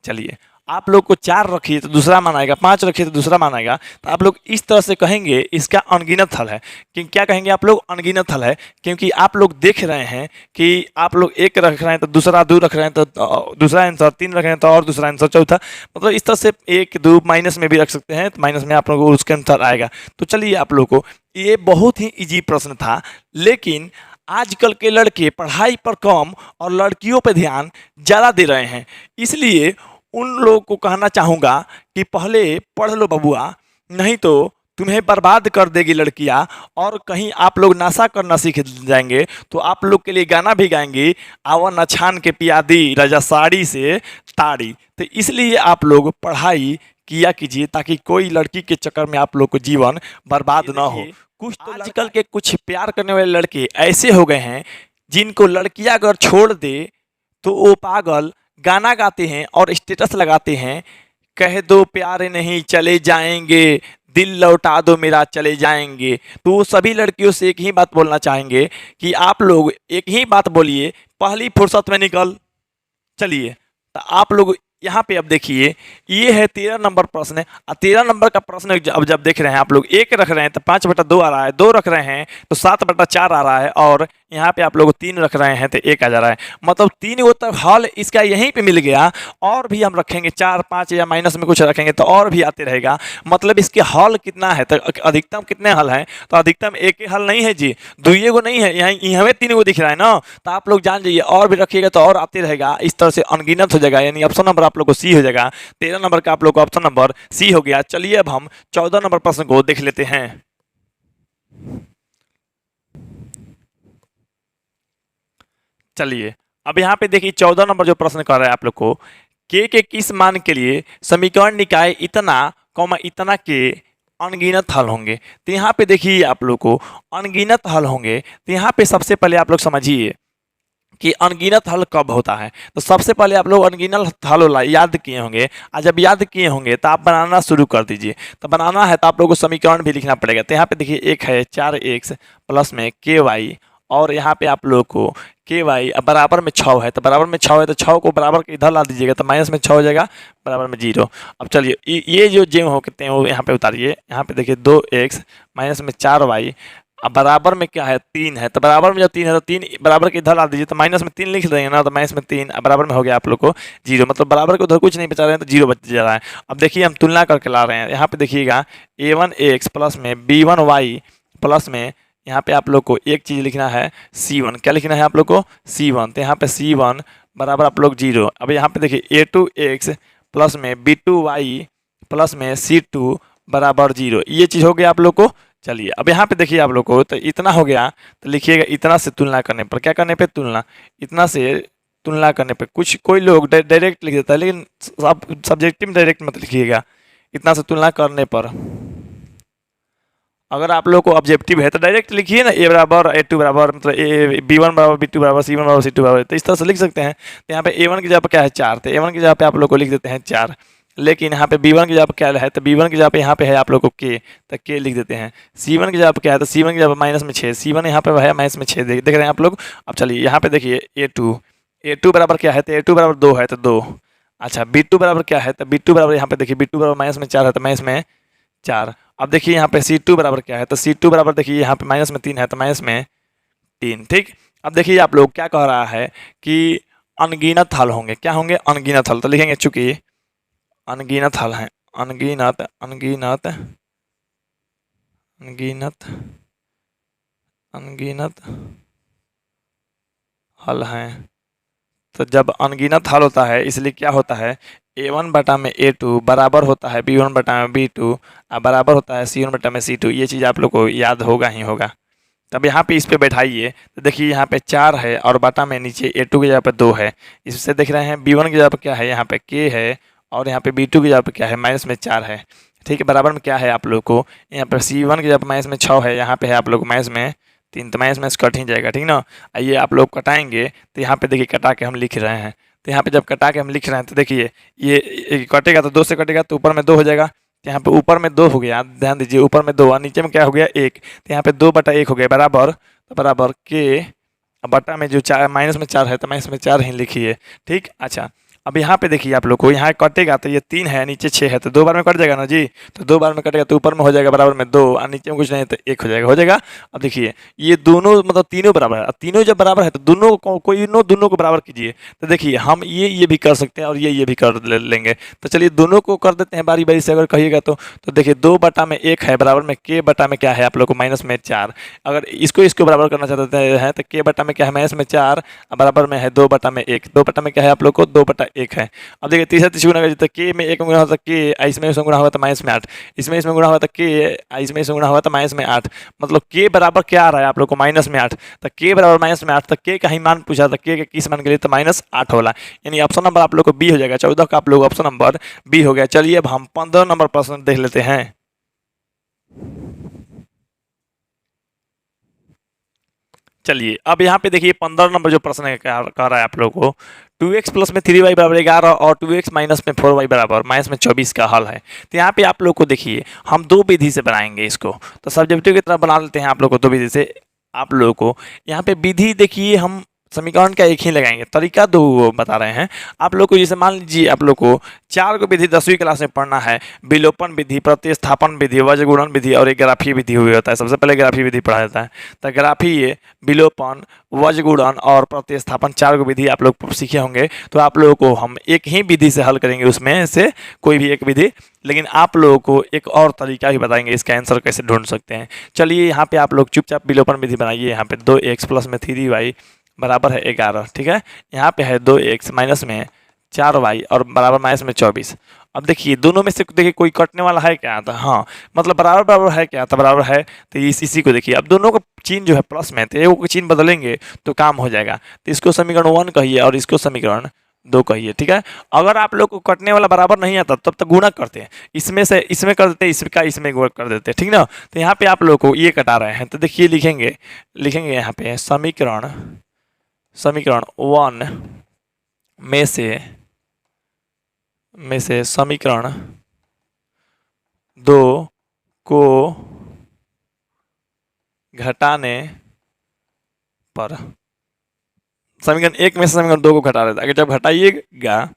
चलिए, आप लोग को 4 रखिए तो दूसरा मान आएगा, 5 रखिए तो दूसरा मान आएगा, तो आप लोग इस तरह से कहेंगे इसका अनगिनत हल है। कि क्या कहेंगे आप लोग, अनगिनत हल है, क्योंकि आप लोग देख रहे हैं कि आप लोग 1 रख रहे हैं तो दूसरा 2 रख रहे हैं, तो दूसरा आंसर 3 रख रहे हैं तो और दूसरा आंसर चौथा, मतलब इस तरह से 1 2 माइनस में भी रख सकते हैं, तो माइनस में आप लोग को उसके अनुसार आएगा। तो चलिए, आप लोग को ये बहुत ही ईजी प्रश्न था, लेकिन आजकल के लड़के पढ़ाई पर कम और लड़कियों पर ध्यान ज़्यादा दे रहे हैं, इसलिए उन लोगों को कहना चाहूँगा कि पहले पढ़ लो बबुआ, नहीं तो तुम्हें बर्बाद कर देगी लड़कियाँ, और कहीं आप लोग नशा करना सीख जाएंगे तो आप लोग के लिए गाना भी गाएंगे, आवा न छान के पियादी रजा साड़ी से ताड़ी। तो इसलिए आप लोग पढ़ाई किया कीजिए, ताकि कोई लड़की के चक्कर में आप लोग को जीवन बर्बाद ना हो। कुछ तो आजकल के कुछ प्यार करने वाले लड़के ऐसे हो गए हैं, जिनको लड़कियां अगर छोड़ दे तो वो पागल गाना गाते हैं और स्टेटस लगाते हैं, कह दो प्यार नहीं चले जाएंगे, दिल लौटा दो मेरा चले जाएंगे। तो वो सभी लड़कियों से एक ही बात बोलना चाहेंगे कि आप लोग एक ही बात बोलिए, पहली फुर्सत में निकल चलिए। तो आप लोग यहाँ पे अब देखिए, ये है 13 नंबर प्रश्न, और 13 नंबर का प्रश्न अब जब देख रहे हैं आप लोग 1 रख रहे हैं तो 5/2 आ रहा है, 2 रख रहे हैं तो 7/4 आ रहा है, और यहाँ पे आप लोग 3 रख रहे हैं तो 1 आ जा रहा है, मतलब 3 गो तक हल इसका यहीं पे मिल गया। और भी हम रखेंगे 4 5 या माइनस में कुछ रखेंगे तो और भी आते रहेगा, मतलब इसके हल कितना है, तो अधिकतम कितने हल हैं, तो अधिकतम एक ही हल नहीं है जी, 2 गो नहीं है, यहाँ हमें 3 गो दिख रहा है ना, तो आप लोग जान जाइए और भी रखिएगा तो और आते रहेगा, इस तरह से अनगिनत हो जाएगा, यानी ऑप्शन नंबर आप लोग को सी हो जाएगा। 13 नंबर का आप लोग को ऑप्शन नंबर सी हो गया। चलिए, अब हम 14 नंबर प्रश्न को देख लेते हैं। चलिए, अब यहाँ पे देखिए 14 नंबर जो प्रश्न कर रहा है आप लोग को, के किस मान के लिए समीकरण निकाय इतना कॉमा इतना के अनगिनत हल होंगे। तो यहाँ पे देखिए आप लोग को अनगिनत हल होंगे। तो यहाँ पे सबसे पहले आप लोग समझिए कि अनगिनत हल कब होता है। तो सबसे पहले आप लोग अनगिनत हल होला याद किए होंगे, और जब याद किए होंगे तो आप बनाना शुरू कर दीजिए। तो बनाना है तो आप लोगों को समीकरण भी लिखना पड़ेगा। तो यहाँ पे देखिए एक है 4x प्लस में के वाई, और यहाँ पे आप लोग को के वाई बराबर में 6 है। तो बराबर में 6 है तो 6 को बराबर के इधर ला दीजिएगा, तो माइनस में 6 हो जाएगा, बराबर में 0। अब चलिए ये जो जेम हो कहते हैं वो यहाँ पे उतारिए। यहाँ पे देखिए 2x माइनस में 4y, अब बराबर में क्या है 3 है। तो बराबर में जब 3 है तो 3 बराबर के इधर ला दीजिए, तो माइनस में 3 लिख देंगे ना, तो माइनस में 3 बराबर में हो गया आप लोग को 0। मतलब बराबर के उधर कुछ नहीं बचा रहे हैं तो 0 बच जा रहा है। अब देखिए हम तुलना करके ला रहे हैं। यहाँ पे देखिएगा a1x प्लस में b1y प्लस में यहाँ पे आप लोग को एक चीज़ लिखना है c1। क्या लिखना है आप लोग को c1। तो यहाँ पे c1 बराबर आप लोग 0। अब यहाँ पे देखिए a2x प्लस में b2y प्लस में c2 बराबर 0। ये चीज़ हो गया आप लोग को। चलिए अब यहाँ पे देखिए आप लोग को तो इतना हो गया, तो लिखिएगा इतना से तुलना करने पर, क्या करने पे तुलना, इतना से तुलना करने पे। कुछ कोई लोग डायरेक्ट लिख देता है, लेकिन सब सब्जेक्टिव डायरेक्ट मत लिखिएगा, इतना से तुलना करने पर। अगर आप लोग को ऑब्जेक्टिव है तो डायरेक्ट लिखिए ना, ए बराबर ए टू बराबर, मतलब ए बी1 बराबर बी2 बराबर सी1 बराबर सी2 बराबर, तो इस तरह से लिख सकते हैं। तो यहाँ पे a1 की जगह पर क्या है 4, तो a1 की जगह पे आप लोग को लिख देते हैं 4। लेकिन यहाँ पे b1 की जगह पर क्या है, तो b1 की जगह पे यहाँ पे है आप लोग को k, तो k लिख देते हैं। c1 की जगह पर क्या है, तो c1 की जगह पर माइनस में 6, c1 यहाँ पे है माइनस में 6, देख रहे हैं आप लोग। अब चलिए यहाँ पे देखिए a2 बराबर क्या है, तो a2 बराबर 2 है, तो 2। अच्छा b2 बराबर क्या है, तो b2 बराबर यहाँ पे देखिए b2 बराबर माइनस में 4 है, तो माइनस में 4। अब देखिए यहाँ पे C2 बराबर क्या है, तो C2 बराबर देखिए यहाँ पे माइनस में 3 है, तो माइनस में 3। ठीक। अब देखिए आप लोग क्या कह रहा है कि अनगिनत हल होंगे। क्या होंगे, अनगिनत हल। तो लिखेंगे चूंकि अनगिनत हल है, अनगिनत अनगिनत अनगिनत अनगिनत हल हैं। तो जब अनगिनत हल होता है इसलिए क्या होता है, a1 बटा में a2 बराबर होता है b1 बटा में b2 और बराबर होता है c1 बटा में c2। ये चीज़ आप लोग को याद होगा ही होगा। तब यहाँ पे इस पे बैठाइए, तो देखिए यहाँ पे 4 है और बटा में नीचे a2 की जगह पे 2 है। इससे देख रहे हैं b1 की जगह पे क्या है, यहाँ पे k है, और यहाँ पे b2 की जगह पे क्या है, माइनस में 4 है। ठीक है, बराबर में क्या है आप लोग को, यहाँ पे c1 की जगह पे माइनस में 6 है, यहाँ पे है आप लोग माइनस में 3, तो माइनस कट ही जाएगा। ठीक ना। आइए आप लोग कटाएंगे, तो यहाँ पे देखिए कटा के हम लिख रहे हैं। तो यहाँ पे जब कटा के हम लिख रहे हैं तो देखिए ये कटेगा तो 2 से कटेगा, तो ऊपर में 2 हो जाएगा। तो यहाँ पे ऊपर में 2 हो गया, ध्यान दीजिए ऊपर में 2 और नीचे में क्या हो गया 1। तो यहाँ पे 2 बटा 1 हो गया बराबर, तो बराबर के बटा में जो 4 माइनस में 4 है, तो माइनस में 4 ही लिखिए। ठीक। अच्छा अब यहाँ पे देखिए आप लोग को यहाँ कटेगा, तो ये 3 है नीचे 6 है, तो 2 बार में कट जाएगा ना जी। तो 2 बार में कटेगा तो ऊपर में हो जाएगा बराबर में 2 और नीचे में कुछ नहीं है तो 1 हो जाएगा, हो जाएगा। अब देखिए ये दोनों मतलब तीनों बराबर है। अब तीनों जब बराबर है तो दोनों को कोई दोनों को बराबर कीजिए। तो देखिए हम ये भी कर सकते हैं और ये भी कर लेंगे। तो चलिए दोनों को कर देते हैं बारी बारी से, अगर कहिएगा तो देखिए 2 बटा में 1 है बराबर में k बटा में क्या है आप लोग को माइनस में 4। अगर इसको बराबर करना चाहते हैं तो k बटा में क्या है माइनस में 4 बराबर में है 2 बटा में 1। 2 बटा में क्या है आप लोग को 2 बटा 1 है। अब देखिए तीसरा तीसरा गुणा जितना के में 1 में गुणा होता है के, इसमें गुणा हुआ था माइनस में 8, इसमें गुणा हुआ था के, इसमें गुणा हुआ था माइनस में 8। मतलब के बराबर क्या आ रहा है आप लोग को माइनस में 8। तो के बराबर माइनस में 8, तो के का ही मान पूछा था, के किस मान के लिए, तो माइनस 8 होला। यानी ऑप्शन नंबर आप लोग को बी हो जाएगा। 14 का आप लोग ऑप्शन नंबर बी हो गया। चलिए अब हम 15 नंबर प्रश्न देख लेते हैं। चलिए अब यहाँ पे देखिए 15 नंबर जो प्रश्न है कह रहा है आप लोग को 2x प्लस में 3y बराबर 11 और 2x माइनस में 4y बराबर माइनस में 24 का हल है। तो यहाँ पे आप लोग को देखिए हम 2 विधि से बनाएंगे इसको। तो सब्जेक्टिव की तरह बना लेते हैं आप लोग को 2 विधि से। आप लोग को यहाँ पे विधि देखिए हम समीकरण का एक ही लगाएंगे, तरीका 2 बता रहे हैं आप लोग को। जैसे मान लीजिए आप लोग को 4 को विधि 10वीं क्लास में पढ़ना है, विलोपन विधि, प्रतिस्थापन विधि, वज्रगुणन विधि और एक ग्राफीय विधि हुई होता है। सबसे पहले ग्राफीय विधि पढ़ा जाता है। तो ग्राफीय, विलोपन, वज्रगुणन और प्रतिस्थापन 4 को विधि आप लोग सीखे होंगे। तो आप लोगों को हम एक ही विधि से हल करेंगे, उसमें से कोई भी एक विधि, लेकिन आप लोगों को एक और तरीका भी बताएंगे इसका आंसर कैसे ढूंढ सकते हैं। चलिए यहाँ पे आप लोग चुपचाप विलोपन विधि बनाइए। यहाँ पे 2x प्लस में 3y बराबर है 11। ठीक है, यहाँ पे है 2x माइनस में 4y और बराबर माइनस में 24। अब देखिए दोनों में से देखिए कोई कटने वाला है क्या, था हाँ, मतलब बराबर बराबर है क्या, था बराबर है। तो इसी को देखिए, अब दोनों का चिन्ह जो है प्लस में, तो एगो का चिन्ह बदलेंगे तो काम हो जाएगा। तो इसको समीकरण 1 कहिए और इसको समीकरण दो कहिए, ठीक है। अगर आप लोग को कटने वाला बराबर नहीं आता तब तक गुणा करते हैं, इसमें से इसमें कर देते हैं, इसका इसमें गुणा कर देते हैं, ठीक ना। तो यहाँ पे आप लोग को ये कटा रहे हैं, तो देखिए लिखेंगे लिखेंगे यहाँ पे समीकरण समीकरण 1 में से समीकरण 2 को घटाने पर, समीकरण 1 में से समीकरण 2 को घटा देता है। अगर जब घटाइएगा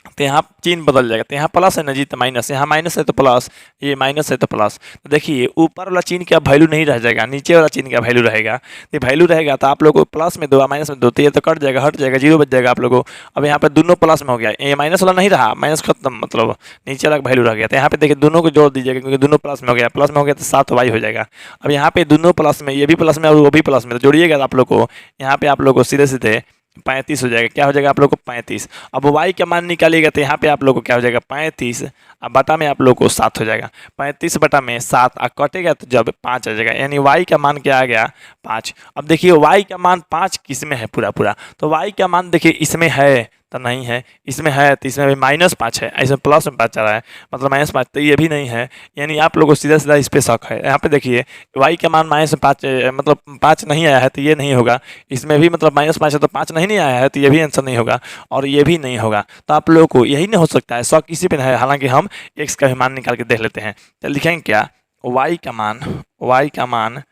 तो यहाँ चिन्ह बदल जाएगा, तो यहाँ प्लस है ना जी, तो माइनस, यहाँ माइनस है तो प्लस, ये माइनस है तो प्लस। तो देखिए ऊपर वाला चिन्ह का वैल्यू नहीं रह जाएगा, नीचे वाला चिन्ह का वैल्यू रहेगा। तो वैल्यू रहेगा तो आप लोग को प्लस में 2 माइनस में 2, तो ये तो कट जाएगा, हट जाएगा, जीरो बच जाएगा आप लोगों को। अब यहाँ पे दोनों प्लस में हो गया, ये माइनस वाला नहीं रहा, माइनस खत्म, मतलब नीचे वाला वैल्यू रह गया। तो यहाँ पे देखिए दोनों को जोड़ दीजिएगा, क्योंकि दोनों प्लस में हो गया, प्लस में हो गया तो 7y हो जाएगा। अब यहाँ पे दोनों प्लस में, ये भी प्लस में और वो भी प्लस में, तो जोड़िएगा आप लोग को, यहाँ पे आप लोग को सीधे सीधे 35 हो जाएगा। क्या हो जाएगा आप लोग को 35। अब y का मान निकालिएगा तो यहाँ पे आप लोग को क्या हो जाएगा 35, अब बटा में आप लोग को 7 हो जाएगा। 35 बटा में 7 कटेगा तो जब 5 आ जाएगा, यानी y का मान क्या आ गया 5। अब देखिए y का मान 5 किस में है पूरा पूरा, तो y का मान देखिए इसमें है तो नहीं है, इसमें है तो इसमें भी -5 है, इसमें प्लस में 5 आ रहा है, मतलब -5, तो ये भी नहीं है। यानी आप लोगों को सीधा सीधा इस पे शक है। यहाँ पे देखिए y का मान -5 मतलब 5 नहीं आया है तो ये नहीं होगा, इसमें भी मतलब -5 है तो 5 नहीं आया है तो ये भी आंसर नहीं होगा, और ये भी नहीं होगा। तो आप लोगों को यही नहीं हो सकता है, शक इसी पे है। हालांकि हम x का भी मान निकाल के देख लेते हैं। तो लिखेंगे क्या, y का मान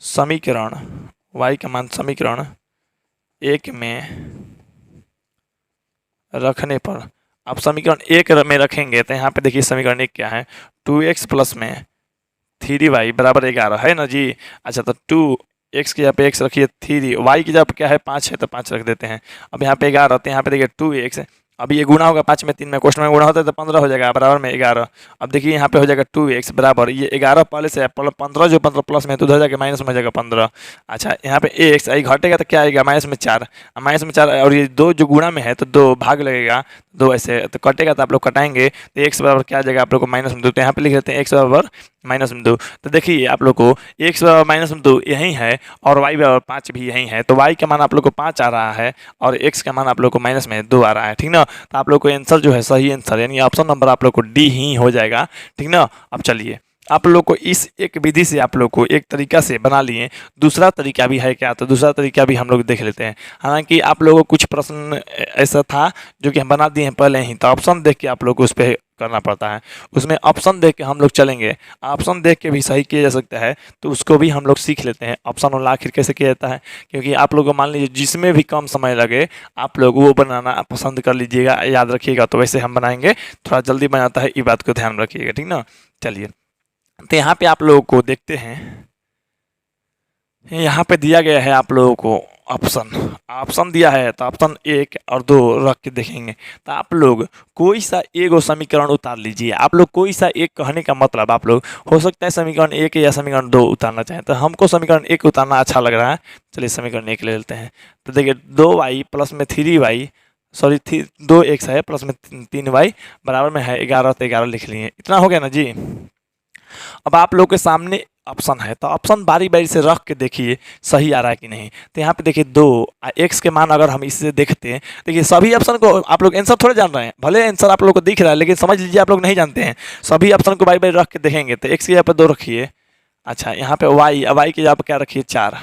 समीकरण 1 में रखने पर, आप समीकरण 1 में रखेंगे तो यहाँ पे देखिए समीकरण 1 क्या है, 2x प्लस में 3y बराबर 11 है ना जी। अच्छा, तो 2x की जगह पे x रखिए, 3y की जगह पे क्या है 5 है तो 5 रख देते हैं। अब यहाँ पे 11, तो यहाँ पे देखिए 2x, अब ये गुना होगा 5 में 3 में, क्वेश्चन में गुना होता है तो 15 हो जाएगा बराबर में 11। अब देखिए यहाँ पे हो जाएगा 2x बराबर, ये 11 पहले से 15 जो 15 प्लस में तो उधर जाके माइनस में हो जाएगा 15। अच्छा, यहाँ पे x आई घटेगा तो क्या आएगा -4, -4, और ये 2 जो गुणा में है तो 2 भाग लगेगा, 2 ऐसे तो कटेगा, तो आप लोग कटाएंगे तो x बराबर क्या आ जाएगा आप लोग को -2। तो यहाँ पे लिख देते हैं x बराबर -2। तो देखिए आप लोग को x बराबर -2 यही है और y बराबर 5 भी यही है, तो y का मान आप लोग को 5 आ रहा है और x का मान आप लोग को -2 आ रहा है, ठीक ना। तो आप लोग को आंसर जो है सही आंसर, यानी ऑप्शन नंबर आप लोग को डी ही हो जाएगा, ठीक ना। अब चलिए आप लोग को इस एक विधि से आप लोग को एक तरीका से बना लिए, दूसरा तरीका भी है क्या, तो दूसरा तरीका भी हम लोग देख लेते हैं। हालांकि आप लोगों को कुछ प्रश्न ऐसा था जो कि हम बना दिए हैं पहले ही, तो ऑप्शन देख के आप लोग को उस पर करना पड़ता है, उसमें ऑप्शन देख के हम लोग चलेंगे। ऑप्शन देख के भी सही किया जा सकता है, तो उसको भी हम लोग सीख लेते हैं ऑप्शन वाला आखिर कैसे किया जाता है। क्योंकि आप लोग को मान लीजिए जिसमें भी कम समय लगे आप लोग वो बनाना पसंद कर लीजिएगा, याद रखिएगा। तो वैसे हम बनाएंगे, थोड़ा जल्दी बनाता है, ये बात को ध्यान रखिएगा, ठीक ना। चलिए, तो यहाँ पे आप लोगों को देखते हैं, यहाँ पे दिया गया है आप लोगों को ऑप्शन दिया है, तो ऑप्शन 1 और 2 रख के देखेंगे। तो आप लोग कोई सा एगो समीकरण उतार लीजिए। आप लोग कोई सा एक कहने का मतलब, आप लोग हो सकता है समीकरण 1 या समीकरण 2 उतारना चाहें, तो हमको समीकरण 1 उतारना अच्छा लग रहा है। चलिए समीकरण 1 ले लेते हैं। तो देखिए 2y प्लस में 3y, सॉरी 2x है प्लस में 3y बराबर में है 11, तो 11 लिख लिए। इतना हो गया ना जी। अब आप लोग के सामने ऑप्शन है, तो ऑप्शन बारी बारी से रख के देखिए सही आ रहा है कि नहीं। तो यहाँ पे देखिए 2 x के मान अगर हम इससे देखते हैं, देखिए सभी ऑप्शन को आप लोग आंसर थोड़े जान रहे हैं, भले आंसर आप लोग को दिख रहा है लेकिन समझ लीजिए आप लोग नहीं जानते हैं। सभी ऑप्शन को बारी बारी रख के देखेंगे, तो x की जगह पर 2 रखिए। अच्छा, यहाँ पे y की जगह पर क्या रखिए 4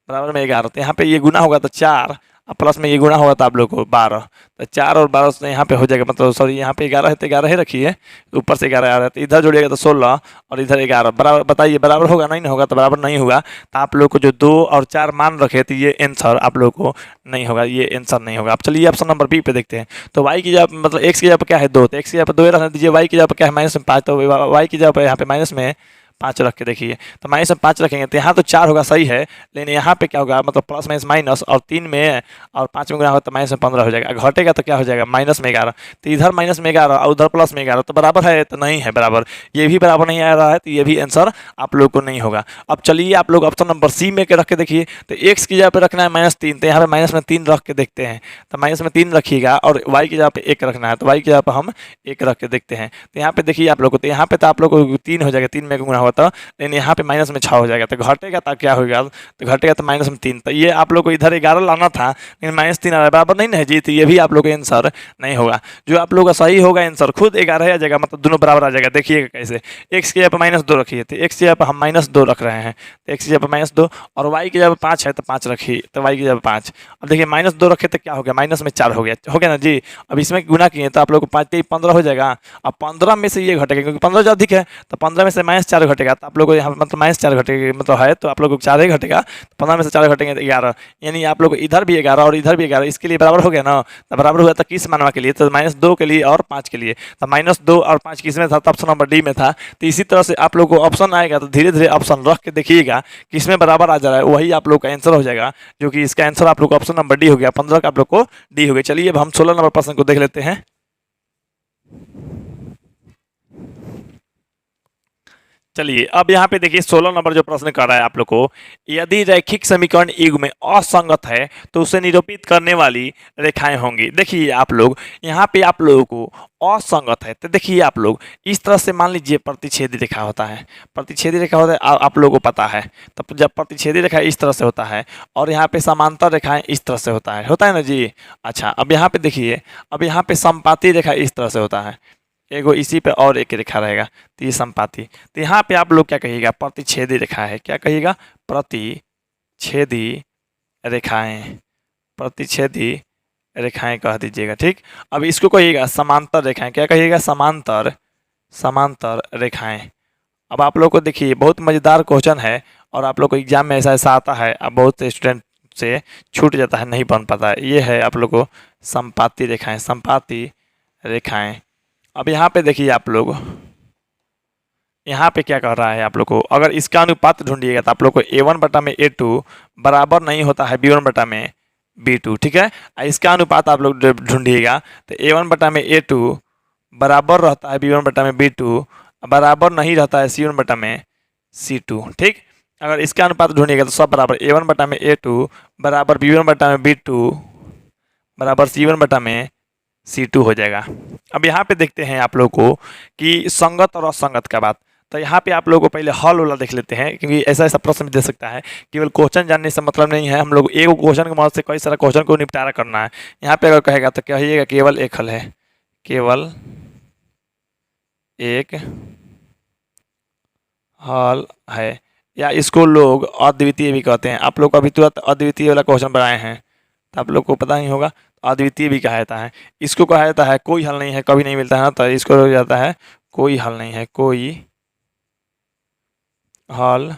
बराबर में 11, तो यहाँ पे ये गुना होगा तो 4 और प्लस में ये गुणा होगा तो आप लोग को 12, तो 4 और 12 से यहाँ पे हो जाएगा, मतलब सॉरी यहाँ पे 11 है तो 11 ही रखिए, ऊपर से 11 आ रहा है, तो इधर जोड़िएगा तो 16 और इधर 11 बराबर, बताइए बराबर होगा नहीं होगा, तो बराबर नहीं होगा। तो आप लोग को जो 2 और 4 मान रखे तो ये आंसर आप लोग को नहीं होगा, ये आंसर नहीं होगा। अब चलिए ऑप्शन नंबर बी पे देखते हैं। तो y की जगह मतलब x की जगह पर क्या है 2, तो x की जगह पर 2 रखना दीजिए, y की जगह पर क्या है -5, तो y की जगह पर यहाँ पे -5 रख के देखिए। तो -5 रखेंगे तो यहाँ तो 4 होगा, सही है, लेकिन यहाँ पे क्या होगा मतलब प्लस माइनस और 3 में और 5 में गुना होगा तो -15 हो जाएगा, घटेगा तो क्या हो जाएगा -11, तो इधर -11 और उधर +11, तो बराबर है तो नहीं है बराबर, ये भी बराबर नहीं आ रहा है, तो ये भी आंसर आप लोग को नहीं होगा। अब चलिए आप लोग ऑप्शन नंबर सी में के रख के देखिए। तो x की जगह पे रखना है -3, तो यहाँ पे -3 रख के देखते हैं। तो -3 रखिएगा और y की जगह पे 1 रखना है, तो y की जगह पर हम 1 रख के देखते हैं। तो यहाँ पे देखिए आप लोग को, तो यहाँ पे तो आप लोग को 3 हो जाएगा, 3 में गुना होगा तो, लेकिन यहाँ पे माइनस में 6 हो जाएगा तो घटेगा तो क्या होगा, तो घटेगा तो माइनस में 3। तो ये आप लोग को इधर 11 लाना था, लेकिन -3 आ रहा है, बराबर नहीं ना है जी। तो ये भी आप लोग का आंसर नहीं होगा। जो आप लोग का सही होगा आंसर खुद 11 आ जाएगा, मतलब दोनों बराबर आ जाएगा। देखिएगा कैसे, एक्स की जगह पर -2 रखिए तो एक्स की जगह पर हम -2 रख रहे हैं, तो एक्स की जगह पर -2, और वाई की जगह पर 5 है तो 5 रखिए, तो वाई की जगह 5। अब देखिए -2 रखे तो क्या हो गया, माइनस में 4 हो गया ना जी। अब इसमें गुना किए तो आप लोग को 5 के 15 हो जाएगा। अब 15 में से ये घटेगा, क्योंकि 15 जो अधिक है, तो 15 में से -4 घटेगा, तो आप लोग को यहाँ मतलब -4 घटेगा, मतलब है तो आप लोग को 4 ही घटेगा। 15 में से 4 घटेंगे तो 11, यानी आप लोग इधर भी 11 और इधर भी 11, इसके लिए बराबर हो गया ना। तो बराबर हुआ था किस मानवा के लिए, तो -2 के लिए और 5 के लिए। तो -2 और 5 किस में था, तो ऑप्शन नंबर डी में था। तो इसी तरह से आप लोग को ऑप्शन आएगा तो धीरे धीरे ऑप्शन रख के देखिएगा किसमें बराबर आ जा रहा है, वही आप लोग का आंसर हो जाएगा। जो कि इसका आंसर आप लोग को ऑप्शन नंबर डी हो गया, 15 का आप लोग को डी हो गया। चलिए अब हम 16 नंबर प्रश्न को देख लेते हैं। चलिए अब यहाँ पे देखिए 16 नंबर जो प्रश्न कर रहा है आप लोग को, यदि रैखिक समीकरण युग में असंगत है तो उसे निरूपित करने वाली रेखाएं होंगी। देखिए आप लोग यहाँ पे आप लोगों को असंगत है तो देखिए आप लोग इस तरह से मान लीजिए प्रतिच्छेदी रेखा होता है, प्रतिच्छेदी रेखा होता है, आप लोगों को पता है। तो जब प्रतिच्छेदी रेखा इस तरह से होता है और यहाँ पे समांतर रेखाएं इस तरह से होता है ना जी। अच्छा अब यहाँ पे देखिए, अब यहाँ पे समपाती रेखा इस तरह से होता है, एगो इसी पे और एक रेखा रहेगा, तो ये संपाती। तो यहाँ पे आप लोग क्या कहिएगा, प्रतिच्छेदी रेखा है, क्या कहिएगा, प्रतिच्छेदी रेखाएं, प्रतिच्छेदी रेखाएं कह दीजिएगा, ठीक। अब इसको कहिएगा समांतर रेखाएं, क्या कहिएगा, समांतर, समांतर रेखाएं। अब आप लोग को देखिए बहुत मज़ेदार क्वेश्चन है और आप लोग को एग्जाम में ऐसा ऐसा आता है, अब बहुत से स्टूडेंट से छूट जाता है, नहीं बन पाता है। ये है आप लोग को संपाती रेखाएं, संपाती रेखाएं। अब यहाँ पे देखिए आप लोग, यहाँ पे क्या कर रहा है आप लोग को, अगर इसका अनुपात ढूंढिएगा तो आप लोग को A1/A2 बराबर नहीं होता है B1/B2, ठीक है। इसका अनुपात आप लोग ढूंढिएगा तो A1/A2 बराबर रहता है B1/B2, बराबर नहीं रहता है C1/C2, ठीक। अगर इसका अनुपात ढूंढिएगा तो सब बराबर, A1/A2 बराबर B1/B2 बराबर C1/C2 हो जाएगा। अब यहाँ पे देखते हैं आप लोग को कि संगत और असंगत का बात। तो यहाँ पे आप लोगों को पहले हल वाला देख लेते हैं, क्योंकि ऐसा ऐसा प्रश्न भी दे सकता है। केवल क्वेश्चन जानने से मतलब नहीं है, हम लोग एक क्वेश्चन की मदद से कई सारा क्वेश्चन को निपटारा करना है। यहाँ पे अगर कहेगा तो कहिएगा केवल एक हल है, केवल एक हल है, या इसको लोग अद्वितीय भी कहते हैं। आप लोग को अभी तुरंत अद्वितीय वाला क्वेश्चन बनाए हैं तो आप लोग को पता नहीं होगा, अद्वितीय भी कहा जाता है। इसको कहा जाता है कोई हल नहीं है, कभी नहीं मिलता है, तो इसको हो जाता है कोई हल नहीं है, कोई हल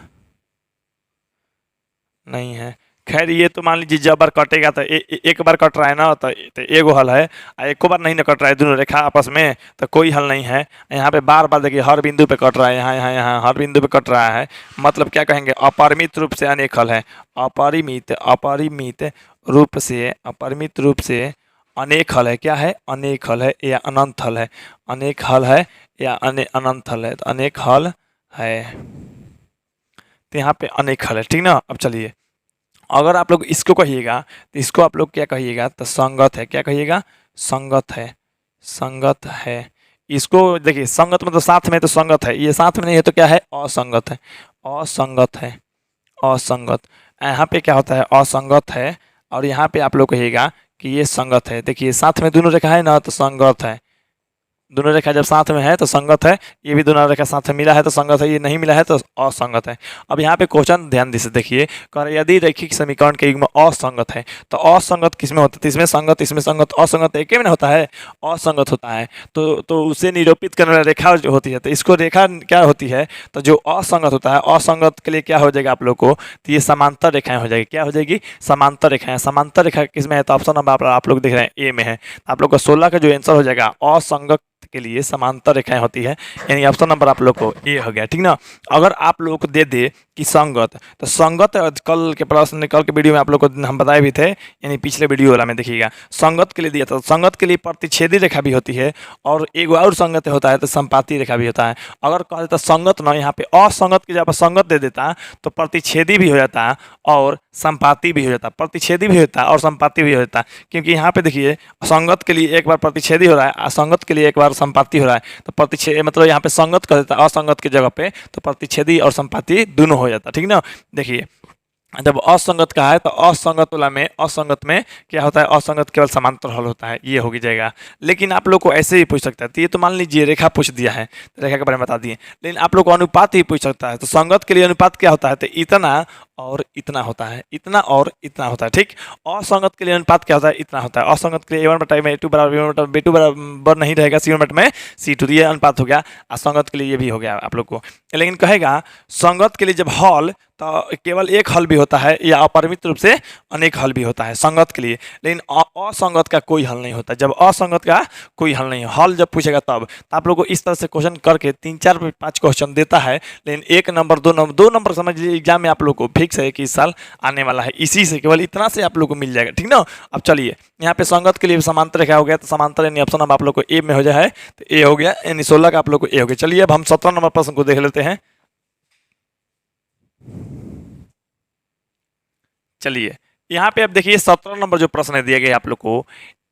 नहीं है। खैर ये तो मान लीजिए जब बार कटेगा तो एक बार कट रहा है ना, तो एगो हल है, एक बार नहीं ना कट रहा है दोनों रेखा आपस में, तो कोई हल नहीं है। यहाँ पे बार बार देखिए हर बिंदु पे कट रहा है, यहाँ यहाँ यहाँ हर बिंदु पे कट रहा है, मतलब क्या कहेंगे, अपरिमित रूप से अनेक हल है, अपरिमित, अपरिमित रूप से, अपरिमित रूप से अनेक हल है। क्या है, अनेक हल है या अनंत हल है, अनेक हल है या अनंत हल है, तो अनेक हल है, तो यहाँ पे अनेक हल है, ठीक ना। अब चलिए अगर आप लोग इसको कहिएगा तो इसको आप लोग क्या कहिएगा, तो संगत है, क्या कहिएगा, संगत है, संगत है। इसको देखिए संगत मतलब साथ में, तो संगत है, ये साथ में नहीं है तो क्या है, असंगत है, असंगत है, असंगत। यहाँ पे क्या होता है, असंगत है, और यहाँ पे आप लोग कहिएगा कि ये संगत है। देखिए साथ में दोनों रेखा है ना, तो संगत है, दोनों रेखा जब साथ में है तो संगत है, ये भी दोनों रेखा साथ में मिला है तो संगत है, ये नहीं मिला है तो असंगत है। अब यहाँ पे क्वेश्चन ध्यान से देखिए, कर यदि रैखिक समीकरण के युग्म असंगत है तो असंगत किसमें होता है, इसमें संगत, इसमें संगत, असंगत एक में होता है, असंगत होता है। तो उसे निरूपित करने वाली रेखा जो होती है, तो इसको रेखा क्या होती है, तो जो असंगत होता है, असंगत के लिए क्या हो जाएगा आप लोग को, तो ये समांतर रेखाएं हो जाएगी, क्या हो जाएगी, समांतर रेखाएं। समांतर रेखा किसमें है, तो ऑप्शन नंबर आप लोग देख रहे हैं ए में है। आप लोग का 16 का जो आंसर हो जाएगा असंगत के लिए समांतर रेखाएं होती है, यानी ऑप्शन नंबर आप लोग को ए हो गया, ठीक ना। अगर आप लोग को दे दे कि संगत, तो संगत कल के प्रश्न, कल के वीडियो में आप लोग को हम बताए भी थे, यानी पिछले वीडियो वाला में देखिएगा, संगत के लिए दिया था। संगत के लिए प्रतिच्छेदी रेखा भी होती है और एक और संगत होता है तो संपाती रेखा भी होता है। अगर कह देता संगत ना, यहाँ पे असंगत की जगह पर संगत दे देता तो प्रतिच्छेदी भी हो जाता और संपाती भी हो जाता, प्रतिच्छेदी भी होता और संपाती भी हो जाता। क्योंकि यहाँ पे देखिए संगत के लिए एक बार प्रतिच्छेदी हो रहा है, असंगत के लिए एक बार संपाती हो रहा है तो प्रतिच्छेदी मतलब यहाँ पे संगत कर देता है, असंगत की जगह पे तो प्रतिच्छेदी और संपाती दोनों हो जाता है, ठीक ना। देखिए जब असंगत का है तो असंगत वाला में असंगत में क्या होता है, असंगत केवल समांतर हल होता है, ये होगी जाएगा। लेकिन आप लोग को ऐसे ही पूछ सकता है, तो ये तो मान लीजिए रेखा पूछ दिया है, रेखा के बारे में बता दिए, लेकिन आप लोग को अनुपात ही पूछ सकता है। तो संगत के लिए अनुपात क्या होता है, तो इतना और इतना होता है, इतना और इतना होता है, ठीक। असंगत के लिए अनुपात क्या होता है, इतना होता है। असंगत के लिए A1 बटा A2 बराबर B1 बटा B2 बराबर नहीं रहेगा C1 बटा में C2, ये अनुपात हो गया। असंगत के लिए ये भी हो गया आप लोग को। लेकिन कहेगा संगत के लिए जब हल तो केवल एक हल भी होता है या अपरिमित रूप से अनेक हल भी होता है संगत के लिए, लेकिन असंगत का कोई हल नहीं होता। जब असंगत का कोई हल नहीं हल जब पूछेगा तब, तो आप लोग को इस तरह से क्वेश्चन करके 3-4-5 क्वेश्चन देता है, लेकिन 1 नंबर 2 नंबर समझ लीजिए एग्जाम में आप लोग को फिक्स है कि इस साल आने वाला है, इसी से केवल इतना से आप लोग को मिल जाएगा, ठीक ना। अब चलिए यहाँ पे संगत के लिए समांतर रेखा हो गया, तो समांतर यानी ऑप्शन अब आप लोग को ए में हो जाए, तो ए हो गया, यानी 16 का आप लोग को ए हो गया। चलिए अब हम 17 नंबर प्रश्न को देख लेते हैं। चलिए यहाँ पे अब देखिए 17 नंबर जो प्रश्न है दिए गए आप लोग को,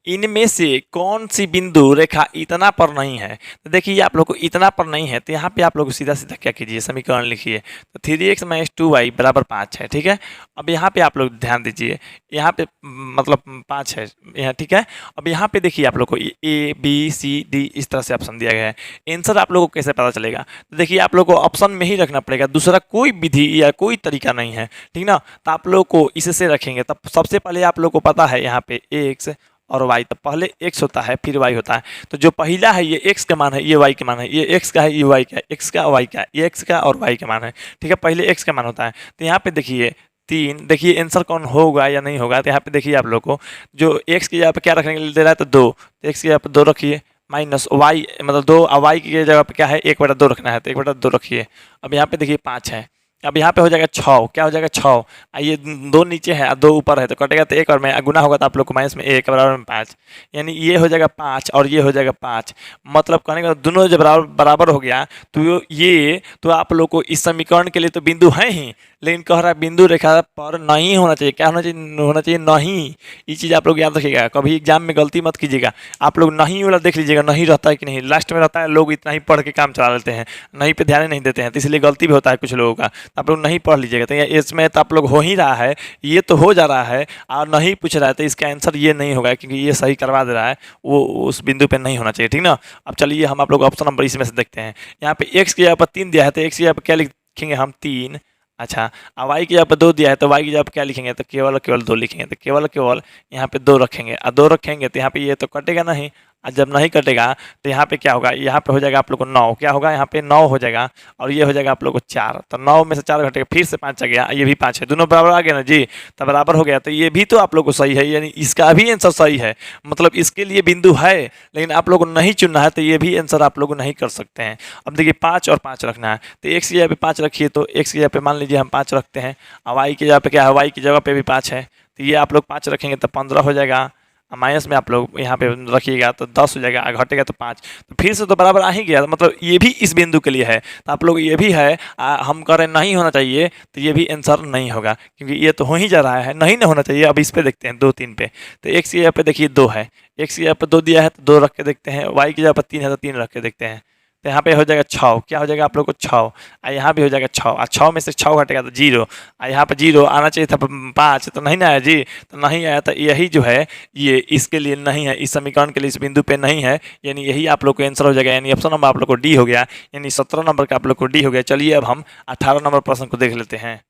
इनमें से कौन सी बिंदु रेखा इतना पर नहीं है। तो देखिए आप लोग को इतना पर नहीं है, तो यहाँ पे आप लोग सीधा सीधा क्या कीजिए, समीकरण लिखिए। तो 3x - 2y बराबर 5 है, ठीक है। अब यहाँ पे आप लोग ध्यान दीजिए, यहाँ पे मतलब 5 है यहाँ, ठीक है। अब यहाँ पे देखिए आप लोग को A B C D इस तरह से ऑप्शन दिया गया है। आंसर आप लोग को कैसे पता चलेगा, तो देखिए आप लोग को ऑप्शन में ही रखना पड़ेगा, दूसरा कोई विधि या कोई तरीका नहीं है, ठीक ना। तो आप लोग को इससे रखेंगे तब सबसे पहले आप लोग को पता है यहाँ पे x और y, तो पहले x होता है फिर y होता है। तो जो पहला है ये x का मान है, ये y का मान है, ये x का है, ये y का है, x का y का है, ये x का और y का मान है, ठीक है। पहले x का मान होता है। तो यहाँ पे देखिए 3, देखिए आंसर कौन होगा या नहीं होगा। तो यहाँ पे देखिए आप लोग को जो x की जगह पे क्या रखने के लिए दे रहा है, तो 2, तो x की जगह पे 2 रखिए, माइनस y मतलब 2, y की जगह पे क्या है 1/2 रखना है, तो 1/2 रखिए। अब यहाँ पे देखिए 5 है, अब यहाँ पे हो जाएगा 6, क्या हो जाएगा 6, ये 2 नीचे है 2 ऊपर है, तो कटेगा तो 1 और में गुना होगा, तो आप लोग को माइनस में 1 बराबर में 5, यानी ये हो जाएगा 5 और ये हो जाएगा 5। मतलब कहने का दोनों जब बराबर हो गया तो ये तो आप लोग को इस समीकरण के लिए तो बिंदु है ही, लेकिन कह रहा है बिंदु रेखा पर नहीं होना चाहिए। क्या होना चाहिए, होना चाहिए नहीं। ये चीज़ आप लोग याद रखिएगा, कभी एग्जाम में गलती मत कीजिएगा। आप लोग नहीं वाला देख लीजिएगा, नहीं रहता है कि नहीं, लास्ट में रहता है, लोग इतना ही पढ़ के काम चला लेते हैं, नहीं पे ध्यान नहीं देते हैं, तो इसलिए गलती भी होता है कुछ लोगों का। आप लोग नहीं पढ़ लीजिएगा, तो इसमें तो आप लोग हो ही रहा है, ये तो हो जा रहा है और नहीं पूछ रहा है, तो इसका आंसर ये नहीं होगा, क्योंकि ये सही करवा दे रहा है, वो उस बिंदु पे नहीं होना चाहिए, ठीक ना। अब चलिए हम आप लोग ऑप्शन नंबर इसमें से देखते हैं। यहाँ पे x की जगह पर 3 दिया है, तो x की जगह पर क्या लिखेंगे हम 3, अच्छा। अब y की जगह पर 2 दिया है, तो y की जगह पर क्या लिखेंगे, तो केवल केवल 2 लिखेंगे, तो केवल केवल यहाँ पे 2 रखेंगे, और 2 रखेंगे तो यहाँ पे ये तो कटेगा नहीं, और जब नहीं कटेगा तो यहाँ पे क्या होगा, यहाँ पे हो जाएगा आप लोग को 9, क्या होगा यहाँ पे 9 हो जाएगा, और ये हो जाएगा आप लोग को 4, तो 9 में से 4 घटेगा, फिर से 5 आ गया, ये भी 5 है, दोनों बराबर आ गया ना जी, तो बराबर हो गया। तो ये भी तो आप लोग को सही है, यानी इसका भी आंसर सही है, मतलब इसके लिए बिंदु है, लेकिन आप लोग को नहीं चुनना है, तो ये भी आंसर आप लोग नहीं कर सकते हैं। अब देखिए 5 और 5 रखना है, तो x की जगह पे 5 रखिए, तो x की जगह पे मान लीजिए हम 5 रखते हैं, और y की जगह पे क्या है, y की जगह पे भी 5 है, तो ये आप लोग 5 रखेंगे तो 15 हो जाएगा, माइनस में आप लोग यहाँ पे रखिएगा तो 10 हो जाएगा, घटेगा तो 5, तो फिर से तो बराबर आ ही गया, मतलब ये भी इस बिंदु के लिए है। तो आप लोग ये भी है, हम कह रहे नहीं होना चाहिए, तो ये भी आंसर नहीं होगा, क्योंकि ये तो हो ही जा रहा है, नहीं ना होना चाहिए। अब इस पे देखते हैं 2 3 पे, तो x की जगह पे देखिए 2 है, x की जगह पे 2 दिया है तो 2 रख के देखते हैं, y की जगह पर 3 है तो 3 रख के देखते हैं, तो यहाँ पे हो जाएगा 6, क्या हो जाएगा आप लोग को 6, और यहाँ भी हो जाएगा 6, और 6 में से 6 घटेगा तो 0, और यहाँ पे 0 आना चाहिए था 5, तो नहीं ना आया जी, तो नहीं आया, तो यही जो है ये इसके लिए नहीं है, इस समीकरण के लिए इस बिंदु पे नहीं है, यानी यही आप लोग को आंसर हो जाएगा, यानी ऑप्शन नंबर आप लोग को डी हो गया, यानी 17 नंबर का आप लोग को डी हो गया। चलिए अब हम 18 नंबर प्रश्न को देख लेते हैं।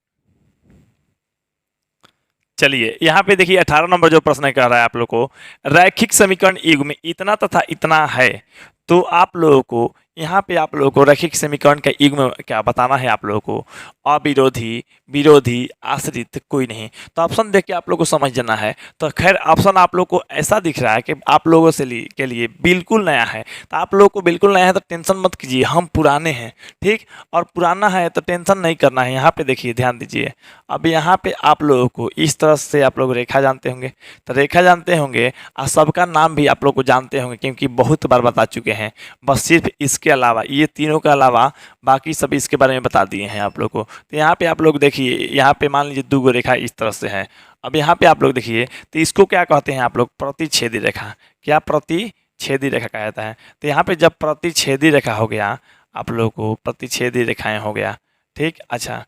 चलिए यहाँ पे देखिए 18 नंबर जो प्रश्न कह रहा है आप लोग को, रैखिक समीकरण युग में इतना तथा इतना है, तो आप लोगों को यहाँ पे आप लोगों को रैखिक समीकरण का युग्म क्या बताना है आप लोगों को, अविरोधी, विरोधी, आश्रित कोई नहीं। तो ऑप्शन देख के आप लोगों को समझ जाना है। तो खैर ऑप्शन आप लोग को ऐसा दिख रहा है कि आप लोगों से के लिए बिल्कुल नया है, तो आप लोगों को बिल्कुल नया है तो टेंशन मत कीजिए, हम पुराने हैं, ठीक। और पुराना है तो टेंशन नहीं करना है। यहाँ पे देखिए ध्यान दीजिए, अब यहाँ पे आप लोगों को इस तरह से आप लोग रेखा जानते होंगे, तो रेखा जानते होंगे और सबका नाम भी आप लोग को जानते होंगे, क्योंकि बहुत बार बता चुके हैं। बस सिर्फ इसके अलावा, ये तीनों के अलावा बाकी सब इसके बारे में बता दिए हैं आप लोग को। तो यहाँ पे आप लोग देखिए, यहाँ पे मान लीजिए 2 रेखा इस तरह से है। अब यहाँ पे आप लोग देखिए, तो इसको क्या कहते हैं आप लोग, प्रतिच्छेदी रेखा। क्या, प्रतिच्छेदी छेदी रेखा कहा जाता है। तो यहाँ पे जब प्रतिच्छेदी रेखा हो गया, आप लोग को प्रतिच्छेदी रेखाएं हो गया, ठीक। अच्छा,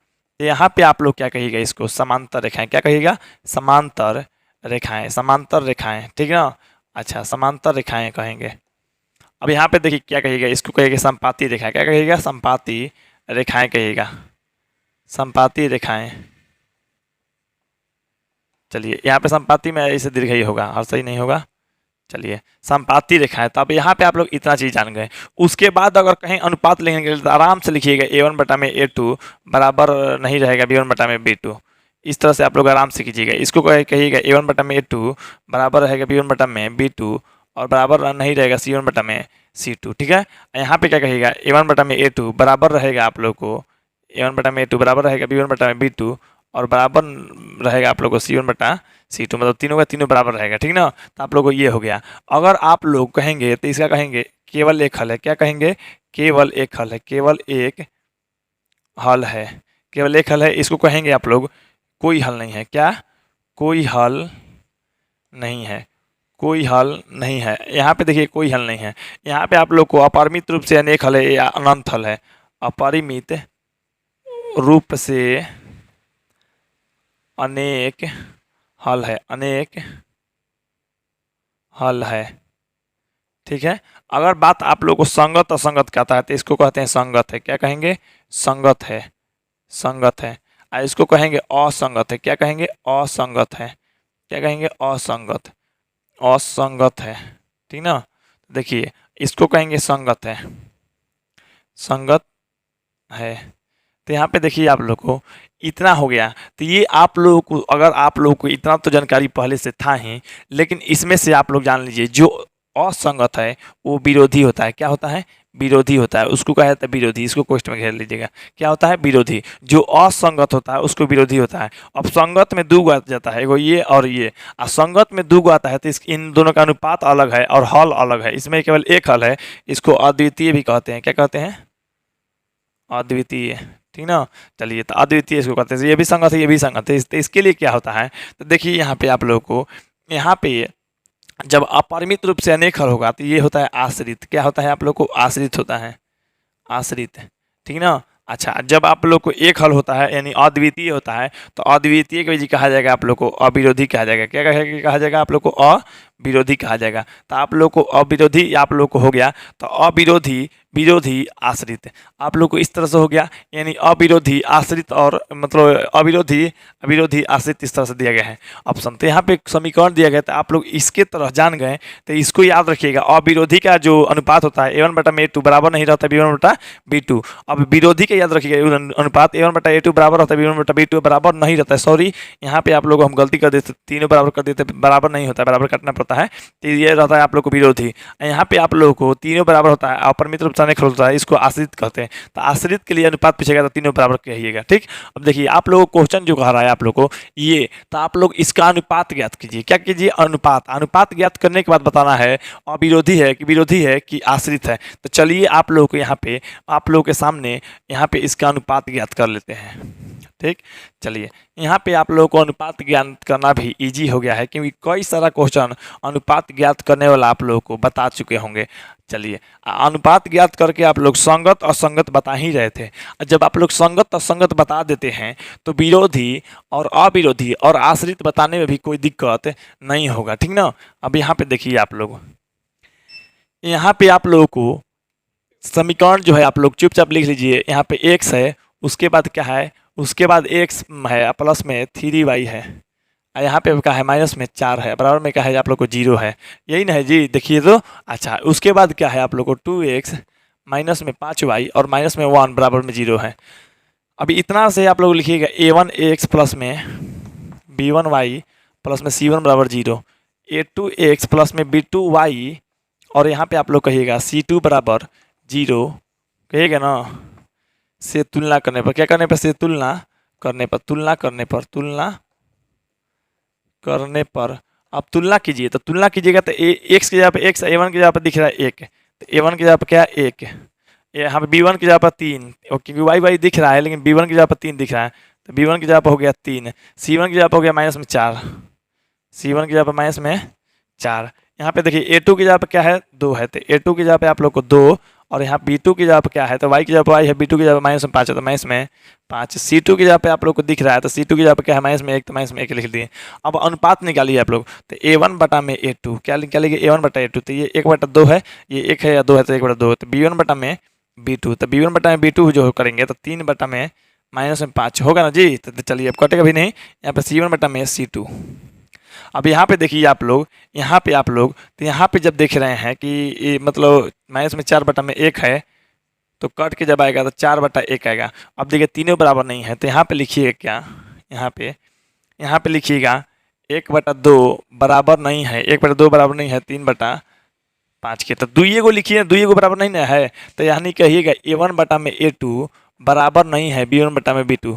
तो यहाँ पे आप लोग क्या कहिएगा, इसको समांतर रेखाएं, क्या कहिएगा, समांतर रेखाएं, समांतर रेखाएं, ठीक ना। अच्छा, समांतर रेखाएं कहेंगे। अब यहाँ पे देखिए क्या कहिएगा, इसको कहिएगा संपाती रेखाएं, क्या कहिएगा, संपाती रेखाएं कहिएगा, संपाती रेखाएं। चलिए, यहाँ पे संपाती में इसे दीर्घ ही होगा और सही नहीं होगा। चलिए, संपाती रेखाएं, तो अब यहाँ पे आप लोग इतना चीज जान गए। उसके बाद अगर कहीं अनुपात लिखने के लिए तो आराम से लिखिएगा A1 बटा में A2 बराबर नहीं रहेगा B1 बटा में B2। इस तरह से आप लोग आराम से कीजिएगा। इसको कहिएगा A1 बटा में A2 बराबर रहेगा B1 बटा में B2 और बराबर नहीं रहेगा C1 बटा में C2, ठीक है। यहाँ पे क्या कहिएगा, A1 बटा में A2 बराबर रहेगा आप लोग को, A1 बटा में A2 बराबर रहेगा B1 बटा में B2 और बराबर रहेगा आप लोग को C1 बटा C2, मतलब तीनों का तीनों बराबर रहेगा, ठीक ना। तो आप लोग को ये हो गया। अगर आप लोग कहेंगे तो इसका कहेंगे केवल एक हल है, क्या कहेंगे, केवल एक हल है, केवल एक हल है, केवल एक हल है। इसको कहेंगे आप लोग कोई हल नहीं है, क्या, कोई हल नहीं है, कोई हल नहीं है। यहाँ पे देखिए कोई हल नहीं है। यहाँ पे आप लोग को अपरिमित रूप से अनेक हल है या अनंत हल है, अपरिमित रूप से अनेक हल है, अनेक हल है, ठीक है। अगर बात आप लोग को संगत असंगत कहता है तो इसको कहते हैं संगत है, क्या कहेंगे, संगत है, संगत है। और इसको कहेंगे असंगत है, क्या कहेंगे, असंगत है, क्या कहेंगे, असंगत, असंगत है, ठीक ना। देखिए, इसको कहेंगे संगत है, संगत है। तो यहाँ पे देखिए आप लोग को इतना हो गया। तो ये आप लोगों को, अगर आप लोगों को इतना तो जानकारी पहले से था ही, लेकिन इसमें से आप लोग जान लीजिए जो असंगत है वो विरोधी होता है, क्या होता है, विरोधी होता है, उसको कहा जाता है विरोधी। इसको क्वेश्चन में घेर लीजिएगा, क्या होता है, विरोधी। जो असंगत होता है उसको विरोधी होता है। अब संगत में दो आ जाता है, एगो ये और ये, और संगत में दो आता है तो इन दोनों का अनुपात अलग है और हल अलग है। इसमें केवल एक हल है, इसको अद्वितीय भी कहते हैं, क्या कहते हैं, अद्वितीय, ठीक ना। चलिए, तो अद्वितीय इसको कहते हैं, ये भी संगत है, ये भी संगत है। तो इसके लिए क्या होता है, तो देखिए यहाँ पे आप लोग को, यहाँ पे जब अपरिमित रूप से अनेक हल होगा तो ये होता है आश्रित, क्या होता है, आप लोग को आश्रित होता है, आश्रित, ठीक ना। अच्छा, जब आप लोग को एक हल होता है यानी अद्वितीय होता है तो अद्वितीय को जी कहा जाएगा, आप लोग को अविरोधी कहा जाएगा, क्या कहा जाएगा, आप लोग को अविरोधी कहा जाएगा। तो आप लोग को अविरोधी आप लोग को हो गया, तो अविरोधी, विरोधी, आश्रित, आप लोग को इस तरह से हो गया, यानी अविरोधी, आश्रित और मतलब अविरोधी, विरोधी, आश्रित, इस तरह से दिया गया है ऑप्शन। तो यहाँ पे समीकरण दिया गया, तो आप लोग इसके तरह जान गए। तो इसको याद रखिएगा, अविरोधी का जो अनुपात होता है A1 बटा में A2 बराबर नहीं रहता B1 बटा B2। अब विरोधी का याद रखिएगा, अनुपात A1 बटा A2 बराबर रहता है B1 बटा B2 बराबर नहीं रहता है। सॉरी, यहाँ पे आप लोग हम गलती कर देते, तीनों बराबर कर देते, बराबर नहीं होता है, बराबर काटना पड़ता है। तो ये रहता है आप लोग को विरोधी। यहाँ पे आप लोगों को तीनों बराबर होता है, अपरिमित रूप से अनेक होता है, इसको आश्रित कहते हैं। तो आश्रित के लिए अनुपात पूछेगा तो तीनों बराबर कहिएगा, ठीक। अब देखिए आप लोगों को क्वेश्चन जो कह रहा है आप लोग को ये, तो आप लोग इसका अनुपात ज्ञात कीजिए, क्या कीजिए, अनुपात। अनुपात ज्ञात करने के बाद बताना है अविरोधी है कि विरोधी है कि आश्रित है। तो चलिए आप लोगों को यहाँ पे, आप लोगों के सामने यहाँ पे इसका अनुपात ज्ञात कर लेते हैं, ठीक। चलिए, यहाँ पे आप लोगों को अनुपात ज्ञात करना भी इजी हो गया है, क्योंकि कई सारा क्वेश्चन अनुपात ज्ञात करने वाला आप लोगों को बता चुके होंगे। चलिए, अनुपात ज्ञात करके आप लोग संगत असंगत बता ही रहे थे। जब आप लोग संगत असंगत बता देते हैं तो विरोधी और अविरोधी और आश्रित बताने में भी कोई दिक्कत नहीं होगा, ठीक ना। अब यहाँ पे देखिए आप लोग, यहाँ पे आप लोगों को समीकरण जो है आप लोग चुपचाप लिख लीजिए। यहाँ पे x है, उसके बाद क्या है, उसके बाद x है प्लस में 3y है, यहाँ पे क्या है, माइनस में 4 है, बराबर में क्या है, आप लोग को 0 है, यही ना है जी, देखिए तो। अच्छा, उसके बाद क्या है, आप लोग को 2x माइनस में 5y और माइनस में 1 बराबर में 0 है। अभी इतना से आप लोग लिखिएगा a1x प्लस में b1y प्लस में c1 बराबर 0, a2x प्लस में b2y और यहाँ पे आप लोग कहिएगा c2 बराबर 0, कहिएगा ना, से तुलना करने पर, क्या करने पर, से तुलना करने पर, तुलना करने पर, तुलना करने पर। अब तुलना कीजिए, तो तुलना कीजिएगा तो x की जगह पर x, a1 की जगह पर दिख रहा है 1, तो a1 की जगह पर क्या है 1, यहाँ पे b1 की जगह पर 3, क्योंकि y दिख रहा है लेकिन b1 की जगह पर 3 दिख रहा है, तो b1 की जगह पर हो गया 3, c1 की जगह पर हो गया माइनस में 4, c1 की जगह पर माइनस में 4। यहाँ पे देखिए ए टू की जगह पे क्या है 2 है, तो ए टू की जगह पे आप लोग को 2, और यहाँ बी टू की जगह पे क्या है तो वाई की जगह पे वाई है, बी टू की जगह पे माइनस में 5 है तो माइनस में 5, सी टू की जगह पे आप लोग को दिख रहा है तो सी टू की जगह पे क्या है माइनस में 1, तो माइनस में 1 लिख दिए। अब अनुपात निकालिए आप लोग, तो ए वन बटा में ए टू क्या निकालिए ए वन बटा ए टू, तो ये 1/2 है, ये 1 है या 2 है तो 1/2, तो बी वन बटा में बी टू, तो बी वन बटा में बी टू जो करेंगे तो 3 बटा में माइनस में 5 होगा ना जी। तो चलिए अब कटेगा भी नहीं, यहाँ पे सी वन बटा में सी टू। अब यहाँ पे देखिए आप लोग, यहाँ पे आप लोग, तो यहाँ पे जब देख रहे हैं कि ये मतलब माइनस में 4 बटा में 1 है, तो कट के जब आएगा तो 4/1 आएगा। अब देखिए तीनों बराबर नहीं है, तो यहाँ पे लिखिएगा क्या, यहाँ पे लिखिएगा 1/2 बराबर नहीं है, 1/2 बराबर नहीं है 3/5 के, तो दुइये को लिखिए, दुइये को बराबर नहीं ना है, तो यानी कहिएगा A1 बटा में A2 बराबर नहीं है B1 बटा में B2।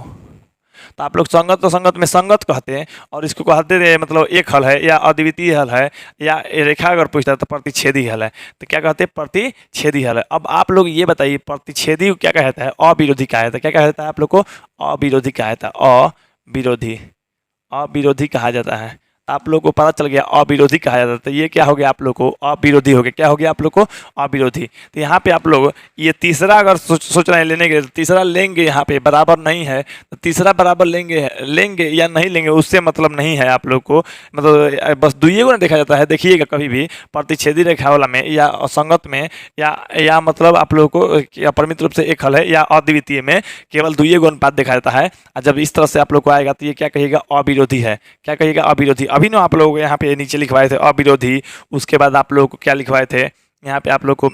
तो आप लोग संगत तो संगत में संगत कहते हैं, और इसको कहते थे मतलब एक हल है या अद्वितीय हल है, या रेखा अगर पूछता है तो प्रतिच्छेदी हल है, तो क्या कहते हैं प्रतिच्छेदी हल है। अब आप लोग ये बताइए प्रतिच्छेदी को क्या कहता है, अविरोधी कहा जाता है, क्या कहता है आप लोग को, अविरोधी कहा जाता है, अविरोधी कहा जाता है। आप लोग को पता चल गया अविरोधी कहा जाता है, तो ये क्या हो गया आप लोग को अविरोधी हो गया, क्या हो गया आप लोग को अविरोधी। तो यहाँ पे आप लोग ये तीसरा अगर सोच रहे हैं लेने के, तो तीसरा लेंगे, यहाँ पे बराबर नहीं है तो तीसरा बराबर लेंगे या नहीं लेंगे उससे मतलब नहीं है आप लोग को, मतलब बस दुइये को ना देखा जाता है। देखिएगा कभी भी प्रतिच्छेदी रेखा वाला में या असंगत में या मतलब आप लोग को अपरिमित रूप से एक हल है या अद्वितीय में केवल दुइये को अनुपात देखा जाता है। और जब इस तरह से आप लोग को आएगा तो ये क्या कहिएगा अविरोधी है, क्या कहिएगा अविरोधी। अभी ना आप लोग यहाँ पे नीचे लिखवाए थे अविरोधी, उसके बाद आप लोग को क्या लिखवाए थे, यहाँ पे आप लोग को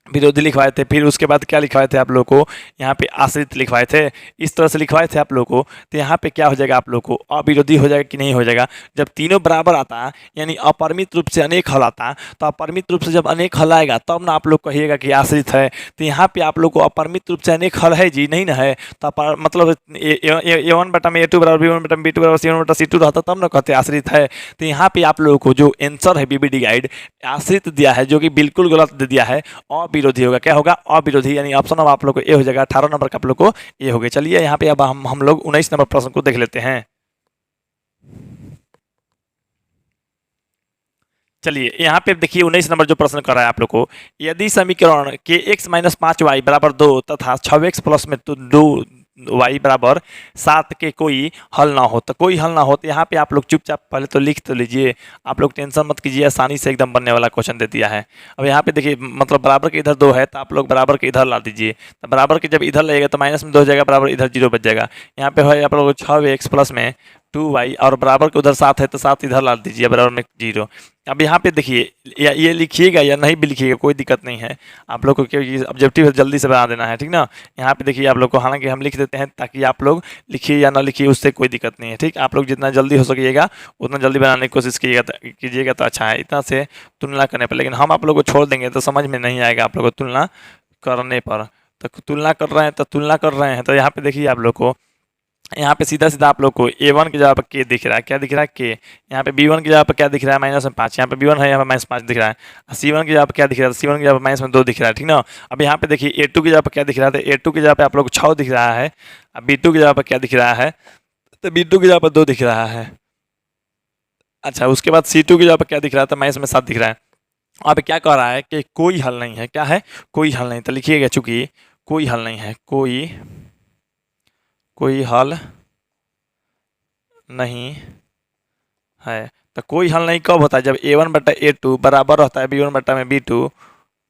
विरोधी लिखवाए थे, फिर उसके बाद क्या लिखवाए थे आप लोग को, यहाँ पे आश्रित लिखवाए थे, इस तरह से लिखवाए थे आप लोग को। तो यहाँ पे क्या हो जाएगा आप लोग को अविरोधी हो जाएगा कि नहीं हो जाएगा। जब तीनों बराबर आता यानी अपरिमित रूप से अनेक हल आता, तो अपरिमित रूप से जब अनेक हल आएगा तब ना आप लोग कहिएगा कि आश्रित है। तो यहाँ पे आप लोग को अपरिमित रूप से अनेक हल है जी, नहीं ना है, तो मतलब A1 बटा में A2 बराबर B1 बटा में B2 बराबर C1 बटा C2 रहता तब ना कहते आश्रित है। तो यहाँ पे आप लोगों को जो आंसर है बीबीडी गाइड आश्रित दिया है, जो कि बिल्कुल गलत दे दिया है, अविरोधी होगा। क्या होगा अविरोधी, यानी ऑप्शन अब आप लोग को ए हो जाएगा, 18 नंबर का आप लोग को ये हो गया। चलिए यहाँ पे अब हम लोग 19 नंबर प्रश्न को देख लेते हैं। चलिए यहाँ पे देखिए 19 नंबर जो प्रश्न कर रहा है आप लोग को, यदि समीकरण के x माइनस 5y बराबर 2 तथा 6x प्लस में 2y बराबर 7 के कोई हल ना हो, तो कोई हल ना हो, तो यहाँ पे आप लोग चुपचाप पहले तो लिख तो लीजिए, आप लोग टेंशन मत कीजिए, आसानी से एकदम बनने वाला क्वेश्चन दे दिया है। अब यहाँ पे देखिए मतलब बराबर के इधर 2 है तो आप लोग बराबर के इधर ला दीजिए, तो बराबर के जब इधर लगेगा तो माइनस में 2 हो जाएगा, बराबर इधर 0 बच जाएगा। यहाँ पे है आप लोग 6x प्लस में 2y और बराबर के उधर 7 है तो 7 इधर ला दीजिए, बराबर में 0। अब यहाँ पे देखिए ये लिखिएगा या नहीं भी लिखिएगा कोई दिक्कत नहीं है, आप लोग को क्योंकि ऑब्जेक्टिव जल्दी से बना देना है, ठीक ना। यहाँ पे देखिए आप लोग को हालांकि हम लिख देते हैं ताकि आप लोग लिखिए या ना लिखिए उससे कोई दिक्कत नहीं है, ठीक। आप लोग जितना जल्दी हो सकेगा उतना जल्दी बनाने की कोशिश कीजिएगा तो अच्छा है, इतना से तुलना करने पर। लेकिन हम आप लोग को छोड़ देंगे तो समझ में नहीं आएगा आप लोग को तुलना करने पर। तो तुलना कर रहे हैं तो यहाँ पे देखिए आप लोग को यहाँ पे सीधा सीधा आप लोग को A1 की जगह पर के दिख रहा है, क्या दिख रहा है के। यहाँ पे B1 की जगह पर क्या दिख रहा है माइनस में 5, यहाँ पे B1 है, यहाँ पे -5 दिख रहा है। C1 की जगह पर क्या दिख रहा है, C1 की जगह पर माइनस में 2 दिख रहा है, ठीक ना। अब यहाँ पे देखिए A2 की जगह पर क्या दिख रहा है, तो A2 की जगह पर आप लोग को 6 दिख रहा है। अब B2 की जगह पर क्या दिख रहा है, तो B2 की जगह पर 2 दिख रहा है। अच्छा उसके बाद C2 की जगह पर क्या दिख रहा है, तो माइनस में 7 दिख रहा है। अब क्या कह रहा है कि कोई हल नहीं है, क्या है कोई हल नहीं, तो लिखिएगा चूंकि कोई हल नहीं है, कोई हल नहीं है। तो कोई हल नहीं कब होता है, जब A1 बटा A2 बराबर रहता है B1 बटा में B2,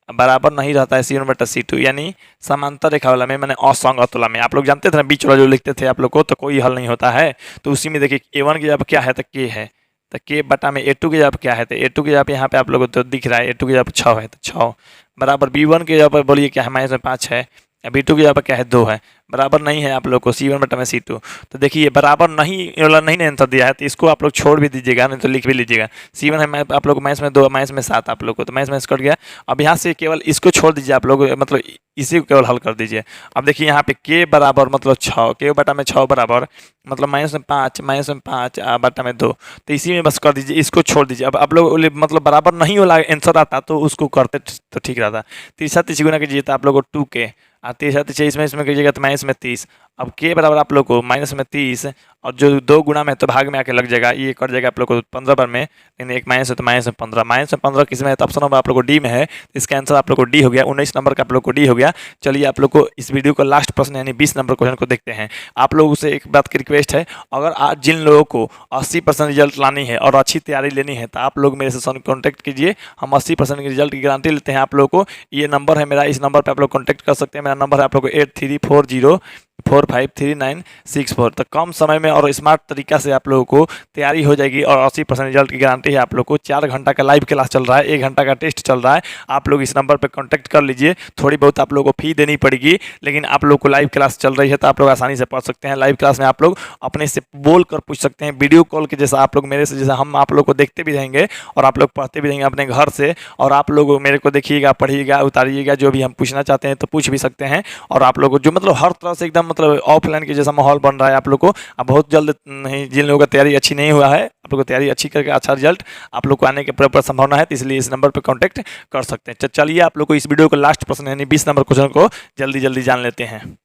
बराबर नहीं रहता है C1 बटा C2, यानी समांतर रेखा वाला में मैंने असंगत वाला में। आप लोग जानते थे ना बीच वाला जो लिखते थे आप लोग को, तो कोई हल नहीं होता है। तो उसी में देखिए A1 की जगह क्या है तो के है, तो के बटा में A2 की जगह क्या है, तो A2 की जगह यहाँ पे आप लोगों को तो दिख रहा है A2 की जगह 6 है, तो 6 बराबर B1 की जगह बोलिए क्या है माइनस में 5 है, B2 की जगह पर क्या है 2 है, बराबर नहीं है आप लोग को C1 बटा में C2। तो देखिए बराबर नहीं वाला नहीं ने आंसर दिया है, तो इसको आप लोग छोड़ भी दीजिएगा, नहीं तो लिख भी लीजिएगा। C1 है आप लोग को माइनस में 2 माइनस में 7 आप लोग को, तो माइनस कट गया। अब यहाँ से केवल इसको छोड़ दीजिए आप लोग, मतलब इसी को केवल हल कर दीजिए। अब देखिए यहाँ पे के बराबर मतलब 6, के बटा में 6 बराबर मतलब माइनस में 5 बटा में 2, तो इसी में बस कर दीजिए, इसको छोड़ दीजिए। अब आप लोग मतलब बराबर नहीं वाला आंसर आता तो उसको करते तो ठीक रहता। तीसरा तीसरी गुना कीजिए तो आप लोग को 2 के 30 है तो 26 में इसमें कीजिएगा तो माइनस में 30। अब के बराबर आप लोग को माइनस में 30 और जो 2 गुना में है तो भाग में आके लग जाएगा, ये कट जाएगा आप लोग को 15 बार में, लेकिन एक माइनस है तो माइनस में 15। माइनस में 15 किस में है तो ऑप्शन नंबर आप लोग को डी में है, तो इसका आंसर आप लोग को डी हो गया। 19 नंबर का आप लोग को डी हो गया। चलिए आप लोग को इस वीडियो को लास्ट प्रश्न यानी 20 नंबर क्वेश्चन को देखते हैं। आप लोगों से एक बात की रिक्वेस्ट है, अगर आज जिन लोगों को 80% रिजल्ट लानी है और अच्छी तैयारी लेनी है तो आप लोग मेरे से कॉन्टैक्ट कीजिए। हम 80% की रिजल्ट की गारंटी लेते हैं आप लोगों को। ये नंबर है मेरा, इस नंबर पर आप लोग कॉन्टैक्ट कर सकते हैं। मेरा नंबर है आप लोग को 8340453964। तो कम समय में और स्मार्ट तरीका से आप लोगों को तैयारी हो जाएगी और 80% रिजल्ट की गारंटी है आप लोग को। 4 घंटा का लाइव क्लास चल रहा है, 1 घंटा का टेस्ट चल रहा है। आप लोग इस नंबर पर कॉन्टैक्ट कर लीजिए। थोड़ी बहुत आप लोगों को फी देनी पड़ेगी, लेकिन आप लोग को लाइव क्लास चल रही है तो आप लोग आसानी से पढ़ सकते हैं। लाइव क्लास में आप लोग अपने से बोल कर पूछ सकते हैं, वीडियो कॉल के जैसा आप लोग मेरे से, जैसा हम आप लोग को देखते भी रहेंगे और आप लोग पढ़ते भी रहेंगे अपने घर से। और आप लोग मेरे को देखिएगा, पढ़िएगा, उतारिएगा, जो भी हम पूछना चाहते हैं तो पूछ भी सकते हैं। और आप लोग को जो मतलब हर तरह से एकदम मतलब ऑफलाइन के जैसा माहौल बन रहा है आप लोग को। अब बहुत जल्द नहीं, जिन लोगों का तैयारी अच्छी नहीं हुआ है, आप लोग को तैयारी अच्छी करके अच्छा रिजल्ट आप लोग को आने की प्रॉपर संभावना है, तो इसलिए इस नंबर पर कॉन्टैक्ट कर सकते हैं। चलिए आप लोग को इस वीडियो को लास्ट प्रश्न यानी 20 नंबर क्वेश्चन को जल्दी जल्दी जान लेते हैं।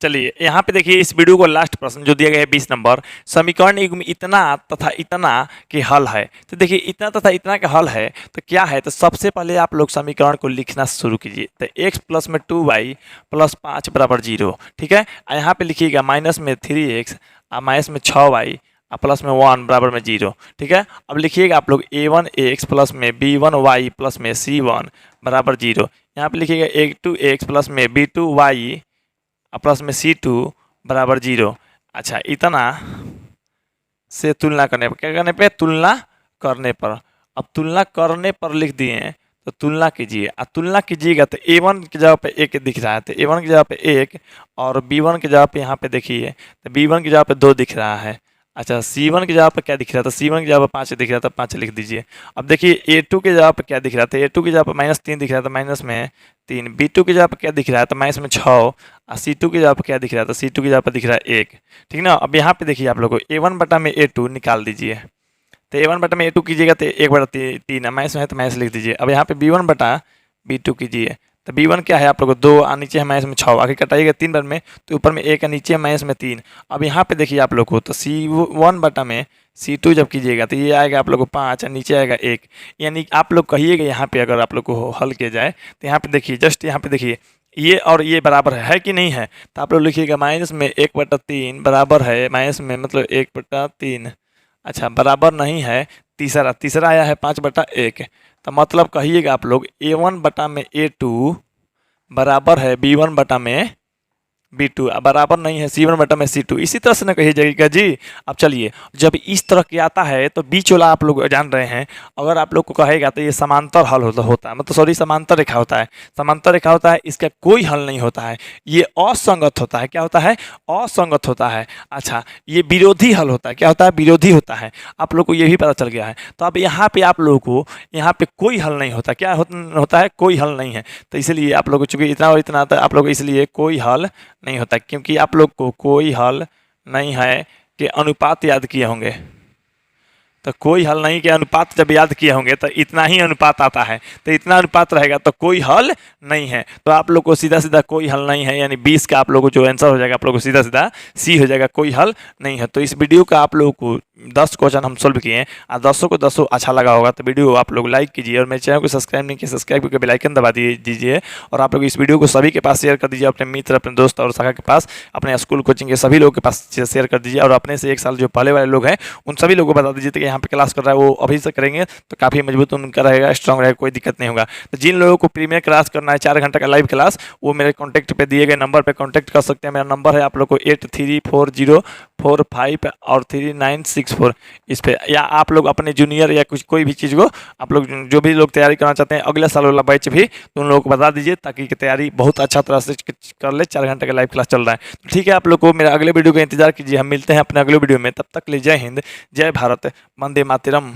चलिए यहाँ पे देखिए इस वीडियो को लास्ट प्रश्न जो दिया गया है 20 नंबर, समीकरण युग्म इतना तथा इतना के हल है। तो देखिए इतना तथा इतना का हल है तो क्या है, तो सबसे पहले आप लोग समीकरण को लिखना शुरू कीजिए। तो x प्लस में 2y प्लस 5 बराबर 0, ठीक है। यहाँ पे लिखिएगा माइनस में 3x माइनस में 6y प्लस में 1 बराबर में 0, ठीक है। अब लिखिएगा आप लोग a1x प्लस में b1y प्लस में c1 बराबर 0। यहाँ पे लिखिएगा a2x प्लस में b2y प्लस में C2 बराबर 0। अच्छा, इतना से तुलना करने पर, क्या करने पे, तुलना करने पर। अब तुलना करने पर लिख दिए तो तुलना कीजिए। अब तुलना कीजिएगा तो A1 की जगह पे 1 दिख रहा है, तो A1 की जगह पे 1 और B1 की जगह पे यहाँ पे देखिए तो B1 की जगह पे 2 दिख रहा है। अच्छा, C1 की जगह पे क्या दिख रहा था, C1 की जगह पे 5 दिख रहा था, 5 लिख दीजिए। अब देखिए A2 की जगह पे क्या दिख रहा था, A2 की जगह पे -3 दिख रहा था, माइनस में 3। B2 की जगह पे क्या दिख रहा है तो माइनस में 6 और C2 की जगह पे क्या दिख रहा था, C2 की जगह पे दिख रहा है 1, ठीक ना। अब यहाँ पे देखिए आप लोग को A1 बटा में A2 निकाल दीजिए। तो A1 बटा में A2 कीजिएगा तो 1 बटा 3 माइनस में है तो माइनस लिख दीजिए। अब यहाँ पे B1 बटा B2 कीजिए तो B1 क्या है आप लोग को 2 और नीचे है माइनस में 6, आगे कटाइएगा 3 बार में तो ऊपर में 1 है, नीचे माइनस में 3। अब यहाँ पे देखिए आप लोग को तो C1 बटा में C2 जब कीजिएगा तो ये आएगा आप लोग को 5 और नीचे आएगा 1। यानी आप लोग कहिएगा यहाँ पे अगर आप लोग को हल किया जाए तो यहाँ पे देखिए, जस्ट यहाँ पे देखिए ये और ये बराबर है कि नहीं है, तो आप लोग लिखिएगा माइनस में 1/3 बराबर है माइनस में मतलब 1/3। अच्छा, बराबर नहीं है, तीसरा आया है 5/1। तो मतलब कहिएगा आप लोग A1 बटा में A2 बराबर है B1 बटा में B2, बराबर नहीं है C1 बटा में C2। इसी तरह से ना कही जाएगा जी। अब चलिए, जब इस तरह के आता है तो बीच वाला आप लोग जान रहे हैं, अगर आप लोग को कहेगा तो ये समांतर हल होता है, मतलब सॉरी समांतर रेखा होता है। समांतर रेखा होता है, इसका कोई हल नहीं होता है, ये असंगत होता है। क्या होता है, असंगत होता है। अच्छा, ये विरोधी हल होता है। क्या होता है, विरोधी होता है। आप लोग को ये भी पता चल गया है। तो अब यहाँ पे आप लोगों को यहाँ पे कोई हल नहीं होता। क्या होता है, कोई हल नहीं है। तो इसलिए आप लोग को चूंकि इतना और इतना आता है, आप लोग इसलिए कोई हल नहीं होता, क्योंकि आप लोग को कोई हल नहीं है कि अनुपात याद किए होंगे। तो कोई हल नहीं के अनुपात जब याद किए होंगे तो इतना ही अनुपात आता है, तो इतना अनुपात रहेगा तो कोई हल नहीं है। तो आप लोग को सीधा सीधा कोई हल नहीं है, यानी 20 का आप लोग को जो आंसर हो जाएगा आप लोग को सीधा सीधा सी हो जाएगा, कोई हल नहीं है। तो इस वीडियो का आप लोगों को 10 क्वेश्चन हम सोल्व किए हैं और 10 को 10 अच्छा लगा होगा तो वीडियो आप लोग लाइक कीजिए और मेरे चैनल को सब्सक्राइब नहीं किया सब्सक्राइब करके बेल आइकन दबा दीजिए। और आप लोग इस वीडियो को सभी के पास शेयर कर दीजिए, अपने मित्र, अपने दोस्त और सखा के पास, अपने स्कूल कोचिंग के सभी लोगों के पास शेयर कर दीजिए। और अपने से 1 साल जो पहले वाले लोग हैं उन सभी लोगों को बता दीजिए कि यहाँ पे क्लास कर रहा है, वो अभी से करेंगे तो काफ़ी मजबूत उनका रहेगा, स्ट्रॉन्ग रहेगा, कोई दिक्कत नहीं होगा। तो जिन लोगों को प्रीमियर क्लास करना है 4 घंटे का लाइव क्लास, वो मेरे कॉन्टैक्ट पे दिए गए नंबर पे कॉन्टैक्ट कर सकते हैं। मेरा नंबर है आप लोग को 834045 और 3964 इस पे, या आप लोग अपने जूनियर या कुछ कोई भी चीज़ को आप लोग जो भी लोग तैयारी करना चाहते हैं अगले साल वाला बैच भी, तो उन लोगों को बता दीजिए ताकि तैयारी बहुत अच्छा तरह से कर ले। 4 घंटे का लाइव क्लास चल रहा है। तो ठीक है, आप लोग को मेरा अगले वीडियो का इंतजार कीजिए। हम मिलते हैं अपने अगले वीडियो में, तब तक ले जय हिंद, जय भारत, वंदे मातरम।